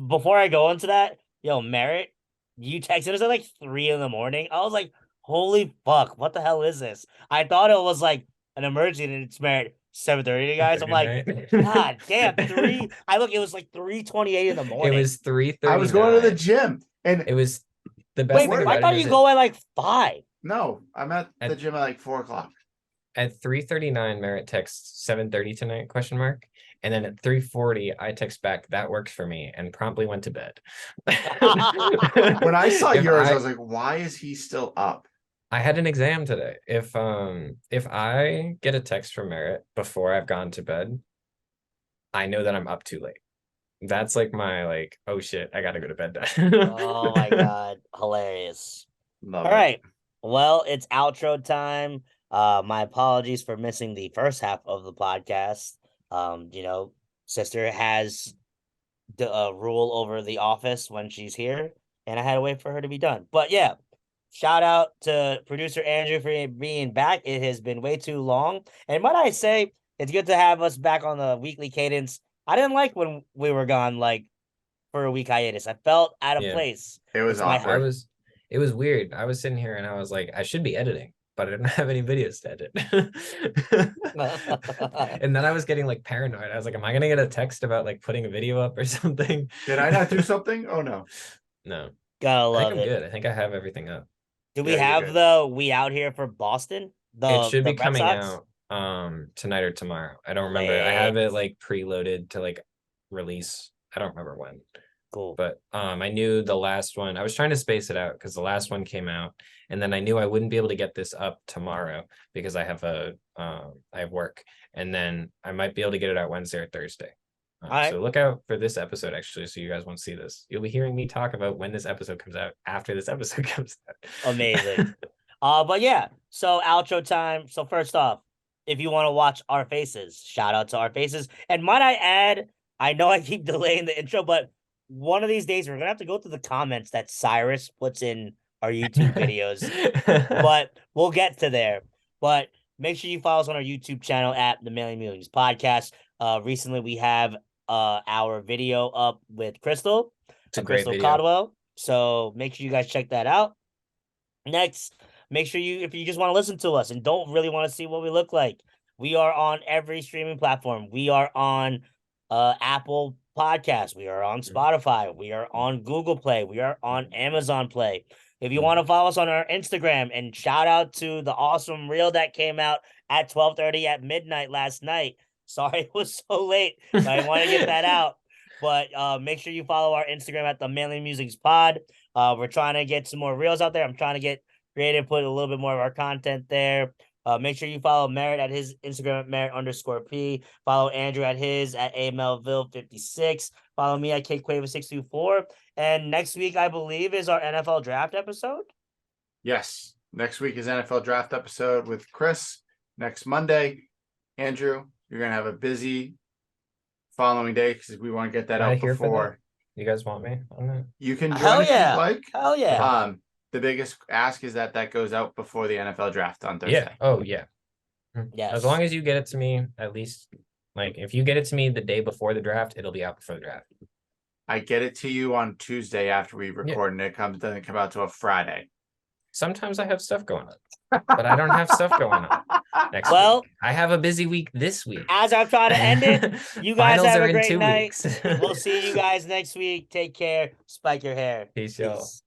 C: before I go into that, yo, Merritt, you texted us at like 3 in the morning. I was like, holy fuck, what the hell is this? I thought it was like an emergency and it's Merritt 7:30, guys. I'm like, God damn, 3. I look, it was like 3:28 in the
B: It
C: morning.
B: was 3:30.
A: I was going to the gym, and
B: It was the best
C: Wait,
B: thing
C: I
B: about
C: thought
B: it
C: you
B: is
C: go at like 5.
A: no, I'm at the
B: At-
A: gym at like 4:00.
B: at 3:39. Merritt texts 7:30 tonight ? And then at 3:40, I text back, that works for me, and promptly went to bed.
A: When I saw
B: If
A: yours, I was like, why is he still up?
B: I had an exam today. If I get a text from Merritt before I've gone to bed, I know that I'm up too late. That's like my like, oh shit, I gotta go to bed.
C: Oh my god, hilarious.
A: Love
C: All
A: it.
C: right. Well, it's outro time. My apologies for missing the first half of the podcast. Sister has the rule over the office when she's here, and I had to wait for her to be done. But yeah, shout out to producer Andrew for being back. It has been way too long, and might I say, it's good to have us back on the weekly cadence. I didn't like when we were gone, like for a week hiatus. I felt out of
B: Yeah.
C: place.
A: It was
C: It's my
A: awkward.
B: It was weird. I was sitting here and I was like, I should be editing, but I didn't have any videos to edit. And then I was getting like paranoid. I was like, am I gonna get a text about like putting a video up or something?
A: Did I not do something? Oh no.
B: No.
C: Gotta
B: I
C: love
B: think I'm
C: it.
B: good. I think I have everything up.
C: Do we
A: Yeah, you're
C: have
A: good.
C: the We Out Here for Boston?
B: It should
C: the
B: be
C: Red
B: coming
C: Sox?
B: out tonight or tomorrow. I don't remember. I have
C: Lit.
B: it like preloaded to like release. I don't remember when.
C: Cool.
B: But I knew the last one. I was trying to space it out because the last one came out, and then I knew I wouldn't be able to get this up tomorrow because I have I have work, and then I might be able to get it out Wednesday or Thursday.
C: Alright.
B: So look out for this episode actually, so you guys won't see this. You'll be hearing me talk about when this episode comes out after this episode comes out.
C: Amazing. But yeah, so outro time. So first off, if you want to watch our faces, shout out to our faces. And might I add, I know I keep delaying the intro, but one of these days we're gonna have to go through the comments that Cyrus puts in our YouTube videos. But we'll get to there. But make sure you follow us on our YouTube channel at the Mailing Millions Podcast. Recently we have our video up with Crystal,
B: It's a great
C: Crystal
B: video.
C: Caldwell. So make sure you guys check that out. Next, make sure if you just want to listen to us and don't really want to see what we look like, we are on every streaming platform. We are on Apple Podcasts. We are on Spotify. We are on Google Play. We are on Amazon Play. If you want to follow us on our Instagram, and shout out to the awesome reel that came out at 12:30 at midnight last night. Sorry it was so late, but I want to get that out. But make sure you follow our Instagram at the Mailing Musings Pod. We're trying to get some more reels out there. I'm trying to get creative, put a little bit more of our content there. Make sure you follow Merritt at his Instagram at Merritt_P. Follow Andrew at his at AMelville56. Follow me at KQuava624. And next week, I believe, is our NFL draft episode.
A: Yes. Next week is NFL draft episode with Chris. Next Monday, Andrew, you're gonna have a busy following day because we want to get that
B: Am I
A: out
B: here for
A: before.
B: You guys want me on that?
A: You can
C: Hell
A: join if
C: yeah.
A: you'd like.
C: Hell yeah.
A: The biggest ask is that goes out before the NFL draft on Thursday.
B: Yeah. Oh, yeah.
C: Yes.
B: As long as you get it to me, at least, like, if you get it to me the day before the draft, it'll be out before the draft.
A: I get it to you on Tuesday after we record, and it doesn't come out to a Friday.
B: Sometimes I have stuff going on, but I don't have stuff going on next
C: Well,
B: week. I have a busy week this week.
C: as I'm trying to end it, you guys
B: Finals
C: have
B: are
C: a
B: in
C: great
B: 2
C: night.
B: weeks.
C: We'll see you guys next week. Take care. Spike your hair.
B: Peace, y'all.
C: Peace.